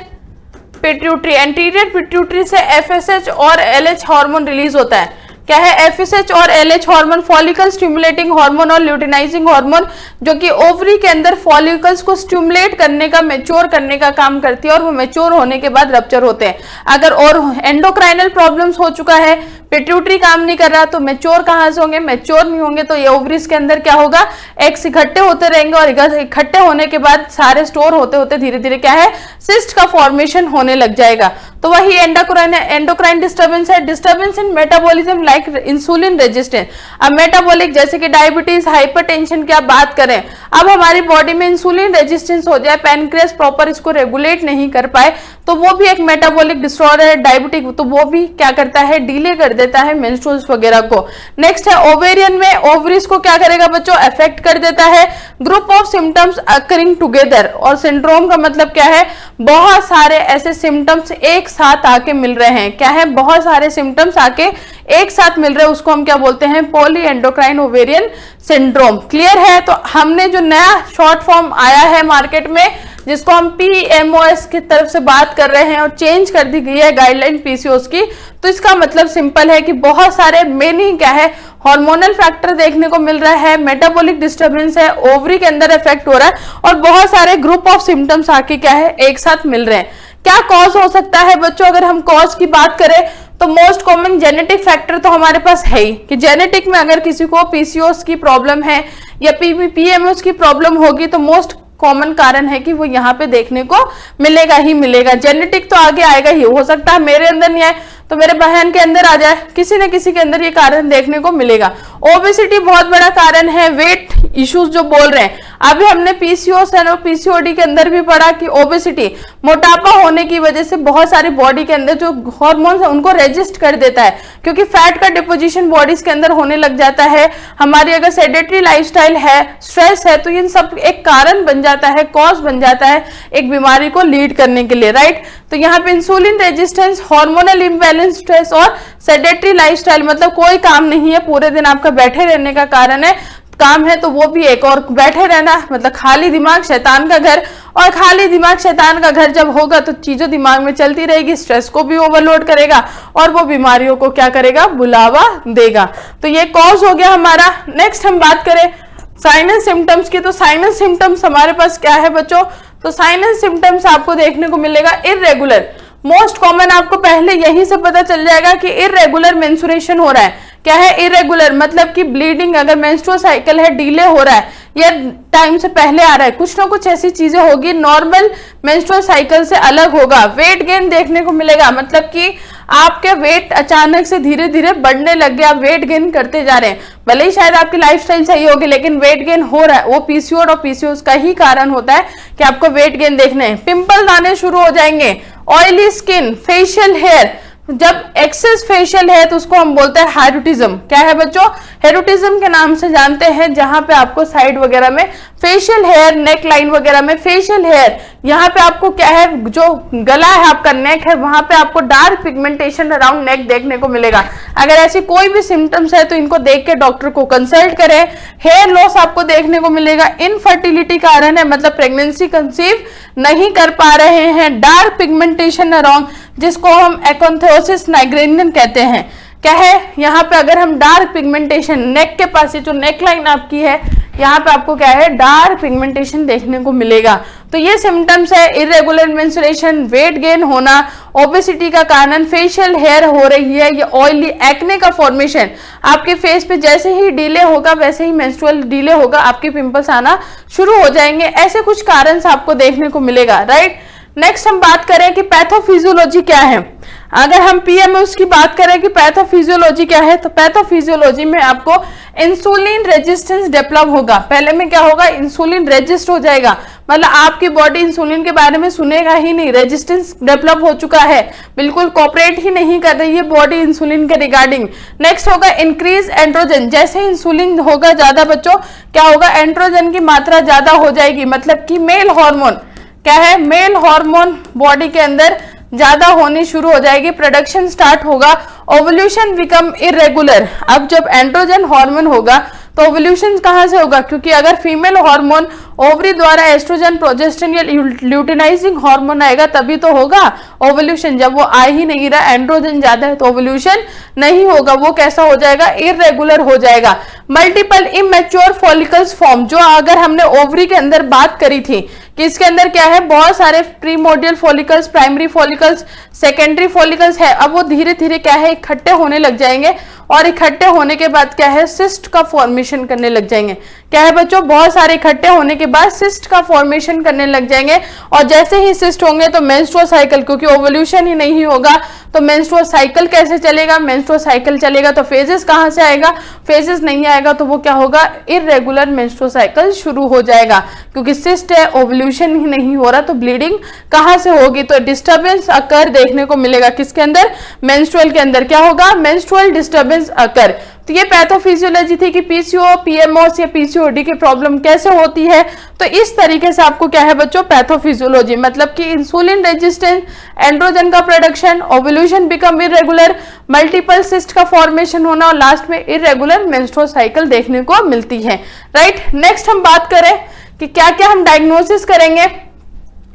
पिट्यूटरी, एंटीरियर पिट्यूटरी से एफएसएच और एलएच हार्मोन रिलीज होता है। क्या है, एफएसएच और LH hormone follicle stimulating hormone और ल्यूटिनाइजिंग हार्मोन, जो कि ओवरी के अंदर फॉलिकल्स को स्टिमुलेट करने का, मैच्योर करने का काम करती है और वो मैच्योर होने के बाद रप्चर होते हैं। अगर और एंडोक्राइनल प्रॉब्लम्स हो चुका है, पिट्यूटरी काम नहीं कर रहा, तो मैच्योर कहां से होंगे, मैच्योर नहीं होंगे तो ये ओवरीज के अंदर क्या होगा, एग्स इकट्ठे होते रहेंगे और इकट्ठे होने के बाद सारे स्टोर होते होते धीरे धीरे क्या है, सिस्ट का फॉर्मेशन होने लग जाएगा। तो वही एंडोक्राइन डिस्टर्बेंस है, disturbance in metabolism like insulin resistance. अब मेटाबॉलिक जैसे कि डायबिटीज, हाइपरटेंशन की आप बात करें, अब हमारी बॉडी में इंसुलिन रेजिस्टेंस हो जाए, पैनक्रियास प्रॉपर इसको रेगुलेट नहीं कर पाए, तो वो भी एक मेटाबॉलिक डिसऑर्डर है, डायबिटिक, तो वो भी क्या करता है, डिले कर देता है मेंस्ट्रुअल्स वगैरह को। नेक्स्ट है ओवेरियन में, ओवरीज को क्या करेगा बच्चों, अफेक्ट कर देता है। Group of symptoms occurring together, और सिंड्रोम का मतलब क्या है, बहुत सारे ऐसे सिम्टम्स एक साथ आके मिल रहे हैं, क्या है, बहुत सारे सिम्टम्स आके एक साथ मिल रहे हैं, उसको हम क्या बोलते हैं, poly endocrine ovarian syndrome. Clear है। तो हमने जो नया शॉर्ट फॉर्म आया है मार्केट में, जिसको हम PMOS की तरफ से बात कर रहे हैं और चेंज कर दी गई है गाइडलाइन PCOS की, तो इसका मतलब सिंपल है कि बहुत सारे मेनी क्या है, हार्मोनल फैक्टर देखने को मिल रहा है, मेटाबॉलिक डिस्टर्बेंस है, ओवरी के अंदर इफेक्ट हो रहा है और बहुत सारे ग्रुप ऑफ सिम्टम्स आके क्या है, एक साथ मिल रहे हैं। क्या कॉज हो सकता है बच्चों, अगर हम कॉज की बात करें तो मोस्ट कॉमन जेनेटिक फैक्टर तो हमारे पास है ही, कि जेनेटिक में अगर किसी को PCOS की प्रॉब्लम है या PMOS की प्रॉब्लम होगी तो मोस्ट कॉमन कारण है कि वो यहाँ पे देखने को मिलेगा ही मिलेगा। जेनेटिक तो आगे आएगा ही, हो सकता है मेरे अंदर नहीं आए तो मेरे बहन के अंदर आ जाए, किसी न किसी के अंदर ये कारण देखने को मिलेगा। ओबेसिटी बहुत बड़ा कारण है, वेट इश्यूज जो बोल रहे हैं, अभी हमने PCOS और PCOD के अंदर भी पढ़ा कि ओबेसिटी, मोटापा होने की वजह से बहुत सारी बॉडी के अंदर जो हार्मोन्स है उनको रेजिस्ट कर देता है, क्योंकि फैट का डिपोजिशन बॉडीज के अंदर होने लग जाता है। हमारी अगर सेडेटरी लाइफस्टाइल है, स्ट्रेस है, तो इन सब एक कारण बन जाता है, कॉज बन जाता है एक बीमारी को लीड करने के लिए, राइट। तो यहाँ पे insulin resistance, hormonal imbalance, stress और सेडेटरी लाइफस्टाइल, मतलब कोई काम नहीं है, पूरे दिन आपका बैठे रहने का कारण है, काम है तो वो भी एक, और बैठे रहना मतलब खाली दिमाग शैतान का घर, और खाली दिमाग शैतान का घर जब होगा तो चीजें दिमाग में चलती रहेगी, स्ट्रेस को भी ओवरलोड करेगा और वो बीमारियों को क्या करेगा, बुलावा देगा। तो ये कॉज हो गया हमारा। नेक्स्ट हम बात करें साइनस सिम्टम्स की, तो साइनस सिम्टम्स हमारे पास क्या है बच्चों, तो साइनस सिम्टम्स आपको देखने को मिलेगा इररेगुलर, मोस्ट कॉमन आपको पहले यहीं से पता चल जाएगा कि इररेगुलर मेंस्ट्रुएशन हो रहा है। क्या है इररेगुलर, मतलब कि ब्लीडिंग, अगर मेंस्ट्रुअल साइकिल है डिले हो रहा है या टाइम से पहले आ रहा है, कुछ ना कुछ ऐसी चीजें होगी, नॉर्मल मेंस्ट्रुअल साइकिल से अलग होगा। वेट गेन देखने को मिलेगा, मतलब कि आपके वेट अचानक से धीरे धीरे बढ़ने लग गया, आप वेट गेन करते जा रहे हैं, भले ही शायद आपकी लाइफस्टाइल सही होगी लेकिन वेट गेन हो रहा है, वो PCOD और PCOS का ही कारण होता है कि आपको वेट गेन देखने हैं। पिंपल आने शुरू हो जाएंगे, ऑयली स्किन, फेशियल हेयर, जब एक्सेस फेशियल है तो उसको हम बोलते हैं हाइरुटिज्म। क्या है बच्चों, हेरुटिज्म के नाम से जानते हैं, जहां पे आपको साइड वगैरह में फेशियल हेयर, नेक लाइन वगैरह में फेशियल हेयर, यहाँ पे आपको क्या है, जो गला है आपका, नेक है, वहां पे आपको डार्क पिगमेंटेशन अराउंड नेक देखने को मिलेगा। अगर ऐसी कोई भी सिम्टम्स है तो इनको देख के डॉक्टर को कंसल्ट करें। हेयर लॉस आपको देखने को मिलेगा, इनफर्टिलिटी कारण है, मतलब प्रेगनेंसी कंसीव नहीं कर पा रहे हैं। डार्क पिगमेंटेशन अराउंड, जिसको हम एकांथोसिस नाइग्रेनियन कहते हैं। क्या है, यहाँ पे अगर हम डार्क पिगमेंटेशन, नेक के पास जो नेक लाइन आपकी है, यहाँ पे आपको क्या है, डार्क पिगमेंटेशन देखने को मिलेगा। तो ये सिम्टम्स है इरेगुलर मेंस्ट्रुएशन, वेट गेन होना, ओबेसिटी का कारण, फेशियल हेयर हो रही है, ये ऑयली एक्ने का फॉर्मेशन, आपके फेस पे जैसे ही डिले होगा वैसे ही मेंस्ट्रुअल डिले होगा, आपके पिंपल्स आना शुरू हो जाएंगे। ऐसे कुछ कारण आपको देखने को मिलेगा, राइट। नेक्स्ट हम बात करें कि पैथोफिजियोलॉजी क्या है। अगर हम पीएमओस की बात करें कि पैथोफिजियोलॉजी क्या है, तो पैथोफिजियोलॉजी में आपको इंसुलिन रेजिस्टेंस डेवलप होगा। पहले में क्या होगा, इंसुलिन रेजिस्ट हो जाएगा, मतलब आपकी बॉडी इंसुलिन के बारे में सुनेगा ही नहीं, रेजिस्टेंस डेवलप हो चुका है, बिल्कुल कोऑपरेट ही नहीं कर रही है बॉडी इंसुलिन के रिगार्डिंग। नेक्स्ट होगा इंक्रीज एंड्रोजन, जैसे इंसुलिन होगा ज्यादा बच्चों, क्या होगा, एंड्रोजन की मात्रा ज्यादा हो जाएगी, मतलब कि मेल हार्मोन क्या है, मेल हार्मोन बॉडी के अंदर ज्यादा होनी शुरू हो जाएगी, प्रोडक्शन स्टार्ट होगा, ओवल्यूशन बिकम इरेगुलर। अब जब एंड्रोजन हार्मोन होगा तो ओवल्यूशन कहां से होगा, क्योंकि अगर फीमेल हार्मोन ओवरी द्वारा एस्ट्रोजन, प्रोजेस्टेरोन या ल्यूटिनाइजिंग हार्मोन आएगा तभी तो होगा ओवल्यूशन। जब वो आ ही नहीं रहा, एंड्रोजन ज्यादा है, तो ओवल्यूशन नहीं होगा, वो कैसा हो जाएगा, इरेगुलर हो जाएगा। मल्टीपल इमेच्योर फॉलिकल्स फॉर्म, जो अगर हमने ओवरी के अंदर बात करी थी कि इसके अंदर क्या है, बहुत सारे primordial follicles, primary follicles, secondary follicles है, अब वो धीरे धीरे क्या है, इकट्ठे होने लग जाएंगे, और इकट्ठे होने के बाद क्या है, सिस्ट का फॉर्मेशन करने लग जाएंगे। क्या है बच्चों, बहुत सारे इकट्ठे होने के बाद सिस्ट का फॉर्मेशन करने लग जाएंगे, और जैसे ही सिस्ट होंगे तो मेंस्ट्रुअल साइकिल, क्योंकि ओवल्यूशन ही नहीं होगा तो मेंस्ट्रुअल साइकिल कैसे चलेगा, मेंस्ट्रुअल साइकिल चलेगा तो फेजेस कहां से आएगा, फेजेस नहीं आएगा तो वो क्या होगा, इरेगुलर मेंस्ट्रुअल साइकिल शुरू हो जाएगा, क्योंकि सिस्ट है, ओवल्यूशन ही नहीं हो रहा, तो ब्लीडिंग कहां से होगी, तो डिस्टर्बेंस अकर देखने को मिलेगा, किसके अंदर, मेंस्ट्रुअल के अंदर क्या होगा, मेंस्ट्रुअल डिस्टर्बेंस अकर। तो ये पैथोफिजियोलॉजी थी कि पीसीओ, पीएमओस या पीसीओडी की प्रॉब्लम कैसे होती है। तो इस तरीके से आपको क्या है बच्चों, पैथोफिजियोलॉजी मतलब कि इंसुलिन रेजिस्टेंस, एंड्रोजन का production, ovulation become irregular, multiple cyst का फॉर्मेशन होना, और लास्ट में इरेगुलर मेंस्ट्रुअल साइकिल देखने को मिलती है। राइट, नेक्स्ट हम बात करें कि क्या क्या हम डायग्नोसिस करेंगे।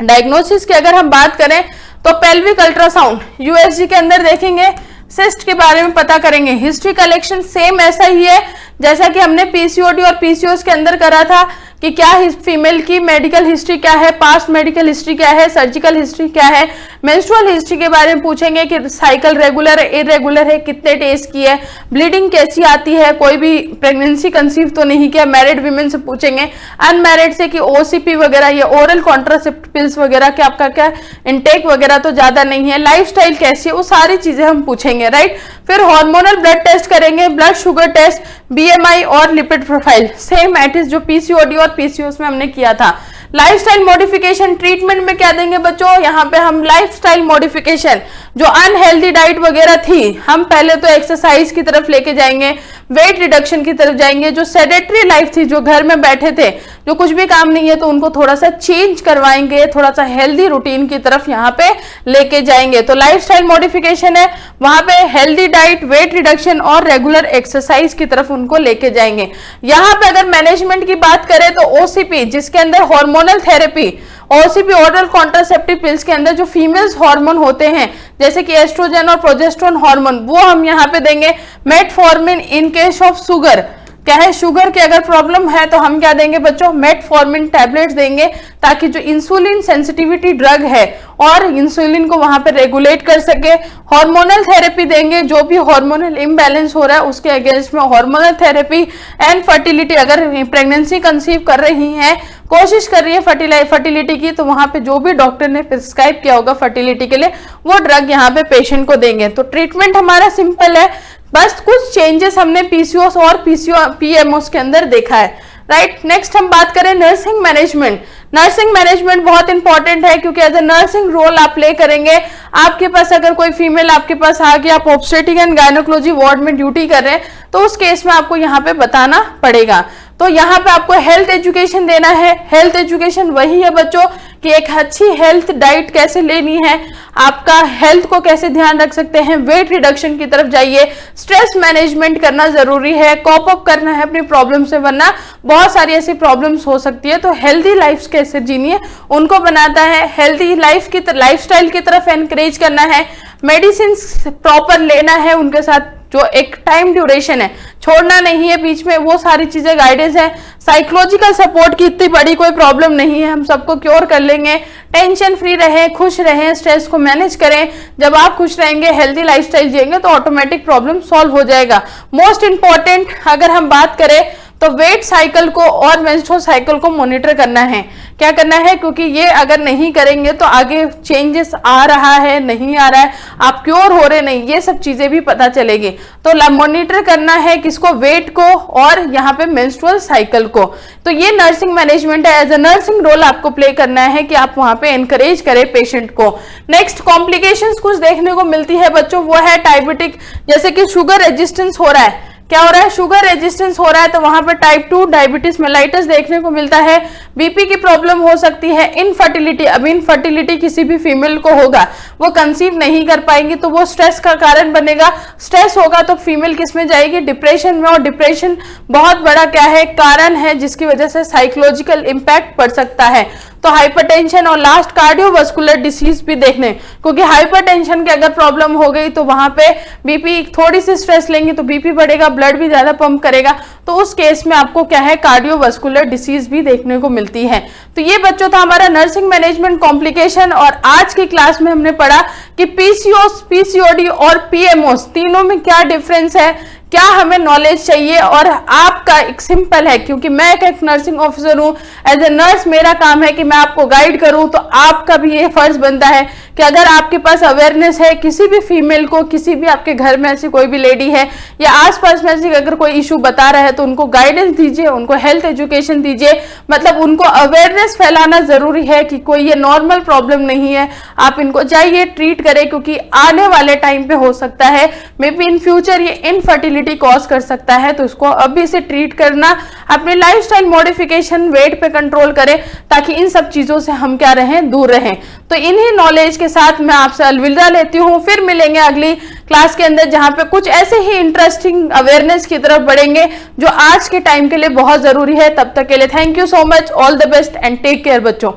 डायग्नोसिस की अगर हम बात करें तो पेल्विक अल्ट्रासाउंड यूएसजी के अंदर देखेंगे, सिस्ट के बारे में पता करेंगे। हिस्ट्री कलेक्शन सेम ऐसा ही है जैसा कि हमने पीसीओडी और पीसीओएस के अंदर करा था कि क्या फीमेल की मेडिकल हिस्ट्री क्या है, पास्ट मेडिकल हिस्ट्री क्या है, सर्जिकल हिस्ट्री क्या है, मेंस्ट्रुअल हिस्ट्री के बारे में पूछेंगे कि साइकिल रेगुलर है, इरेगुलर है, कितने डेज की है, ब्लीडिंग कैसी आती है, कोई भी प्रेगनेंसी कंसीव तो नहीं किया, मैरिड वीमेन से पूछेंगे, अनमैरिड से कि ओसीपी वगैरह या ओरल कॉन्ट्रासेप्टिव पिल्स वगैरह कि आपका क्या इंटेक वगैरह तो ज्यादा नहीं है, लाइफस्टाइल कैसी है, वो सारी चीजें हम पूछेंगे। राइट, फिर हार्मोनल ब्लड टेस्ट करेंगे, ब्लड शुगर टेस्ट, बीएमआई और लिपिड प्रोफाइल, सेम एट जो पीसीओडी और पीसीओएस में हमने किया था। लाइफस्टाइल मॉडिफिकेशन ट्रीटमेंट में क्या देंगे बच्चों, यहाँ पे हम लाइफस्टाइल मॉडिफिकेशन, जो अनहेल्दी डाइट वगैरह थी, हम पहले तो एक्सरसाइज की तरफ लेके जाएंगे, वेट रिडक्शन की तरफ जाएंगे, जो सेडेटरी लाइफ थी, जो घर में बैठे थे, जो कुछ भी काम नहीं है, तो उनको थोड़ा सा चेंज करवाएंगे, थोड़ा सा हेल्दी रूटीन की तरफ यहाँ पे लेके जाएंगे। तो लाइफस्टाइल मॉडिफिकेशन है, वहां पे हेल्दी डाइट, वेट रिडक्शन और रेगुलर एक्सरसाइज की तरफ उनको लेके जाएंगे। यहाँ पे अगर मैनेजमेंट की बात करें तो ओसीपी, जिसके अंदर hormonal therapy, OCP oral contraceptive pills के अंदर जो फीमेल्स हार्मोन होते हैं जैसे कि एस्ट्रोजन और प्रोजेस्टेरोन हार्मोन, वो हम यहाँ पे देंगे। Metformin in case of sugar, क्या है, शुगर की अगर प्रॉब्लम है तो हम क्या देंगे बच्चों, मेटफॉर्मिन टैबलेट्स देंगे, ताकि जो इंसुलिन सेंसिटिविटी ड्रग है और इंसुलिन को वहां पे रेगुलेट कर सके। हार्मोनल थेरेपी देंगे, जो भी हार्मोनल इम्बैलेंस हो रहा है उसके अगेंस्ट में हार्मोनल थेरेपी। एंड फर्टिलिटी, अगर प्रेगनेंसी कंसीव कर रही हैं, कोशिश कर रही है फर्टिलिटी की, तो वहां पे जो भी डॉक्टर ने प्रिस्क्राइब किया होगा फर्टिलिटी के लिए, वो ड्रग यहाँ पे पेशेंट को देंगे। तो ट्रीटमेंट हमारा सिंपल है, बस कुछ चेंजेस हमने पीसीओएस और पीएमओएस के अंदर देखा है। राइट, नेक्स्ट हम बात करें नर्सिंग मैनेजमेंट। नर्सिंग मैनेजमेंट बहुत इंपॉर्टेंट है, क्योंकि एज ए नर्सिंग रोल आप प्ले करेंगे। आपके पास अगर कोई फीमेल आपके पास आ गया, आप ऑब्स्टेट्रिक एंड गायनोकोलॉजी वार्ड में ड्यूटी कर रहे हैं, तो उस केस में आपको यहाँ पे बताना पड़ेगा। तो यहाँ पे आपको हेल्थ एजुकेशन देना है। हेल्थ एजुकेशन वही है बच्चों कि एक अच्छी हेल्थ डाइट कैसे लेनी है, आपका हेल्थ को कैसे ध्यान रख सकते हैं, वेट रिडक्शन की तरफ जाइए, स्ट्रेस मैनेजमेंट करना जरूरी है, कॉप अप करना है अपनी प्रॉब्लम से, वरना बहुत सारी ऐसी प्रॉब्लम्स हो सकती है। तो हेल्दी लाइफ कैसे जीनी है उनको बनाता है, हेल्दी लाइफ की लाइफस्टाइल की तरफ एनकरेज करना है, मेडिसिन प्रॉपर लेना है उनके साथ, जो एक टाइम ड्यूरेशन है, छोड़ना नहीं है बीच में, वो सारी चीजें गाइडेंस है। साइकोलॉजिकल सपोर्ट की इतनी बड़ी कोई प्रॉब्लम नहीं है, हम सबको क्योर कर लेंगे। टेंशन फ्री रहें, खुश रहें, स्ट्रेस को मैनेज करें। जब आप खुश रहेंगे, हेल्दी लाइफस्टाइल जिएंगे, तो ऑटोमेटिक प्रॉब्लम सॉल्व हो जाएगा। मोस्ट इंपॉर्टेंट अगर हम बात करें तो वेट साइकिल को और मेंस्ट्रुअल साइकिल को मॉनिटर करना है। क्या करना है, क्योंकि ये अगर नहीं करेंगे तो आगे चेंजेस आ रहा है नहीं आ रहा है, आप क्योर हो रहे नहीं, ये सब चीजें भी पता चलेगी। तो मॉनिटर करना है किसको, वेट को और यहाँ पे मेंस्ट्रुअल साइकिल को। तो ये नर्सिंग मैनेजमेंट है। एज अ नर्सिंग रोल आपको प्ले करना है कि आप वहां पे एनकरेज करें पेशेंट को। नेक्स्ट कॉम्प्लिकेशंस कुछ देखने को मिलती है बच्चों, वो है डायबिटिक, जैसे कि शुगर रेजिस्टेंस हो रहा है। क्या हो रहा है, शुगर रेजिस्टेंस हो रहा है, तो वहां पर टाइप 2 डायबिटीज मेलाइटस देखने को मिलता है। बीपी की प्रॉब्लम हो सकती है। इनफर्टिलिटी, अब इनफर्टिलिटी किसी भी फीमेल को होगा, वो कंसीव नहीं कर पाएंगी तो वो स्ट्रेस का कारण बनेगा। स्ट्रेस होगा तो फीमेल किस में जाएगी, डिप्रेशन में, और डिप्रेशन बहुत बड़ा क्या है, कारण है जिसकी वजह से साइकोलॉजिकल इंपैक्ट पड़ सकता है। तो हाइपरटेंशन और लास्ट कार्डियोवास्कुलर डिसीज भी देखने, क्योंकि हाइपरटेंशन की अगर प्रॉब्लम हो गई तो वहां पे बीपी, थोड़ी सी स्ट्रेस लेंगे तो बीपी बढ़ेगा, ब्लड भी ज्यादा पंप करेगा, तो उस केस में आपको क्या है, कार्डियोवास्कुलर डिसीज भी देखने को मिलती है। तो ये बच्चों था हमारा नर्सिंग मैनेजमेंट कॉम्प्लिकेशन। और आज की क्लास में हमने पढ़ा कि पीसीओस, पीसीओडी और पीएमओस तीनों में क्या डिफरेंस है, क्या हमें नॉलेज चाहिए। और आपका एक सिंपल है, क्योंकि मैं एक नर्सिंग ऑफिसर हूं, एज ए नर्स मेरा काम है कि मैं आपको गाइड करूं, तो आपका भी ये फर्ज बनता है कि अगर आपके पास अवेयरनेस है किसी भी फीमेल को, किसी भी आपके घर में ऐसी कोई भी लेडी है या आसपास में ऐसी अगर कोई इशू बता रहा है तो उनको गाइडेंस दीजिए, उनको हेल्थ एजुकेशन दीजिए, मतलब उनको अवेयरनेस फैलाना जरूरी है कि कोई ये नॉर्मल प्रॉब्लम नहीं है, आप इनको जाइए ट्रीट करें, क्योंकि आने वाले टाइम पे हो सकता है मे बी इन फ्यूचर ये इनफर्टिलिटी कॉज कर सकता है। तो इसको अभी से ट्रीट करना, अपने लाइफस्टाइल मॉडिफिकेशन, वेट पे कंट्रोल करें, ताकि इन सब चीजों से हम क्या रहें, दूर रहें। तो इन्हीं नॉलेज के साथ मैं आपसे अलविदा लेती हूँ, फिर मिलेंगे अगली क्लास के अंदर, जहां पे कुछ ऐसे ही इंटरेस्टिंग अवेयरनेस की तरफ बढ़ेंगे जो आज के टाइम के लिए बहुत जरूरी है। तब तक के लिए thank you so much, all the best and take care बच्चों।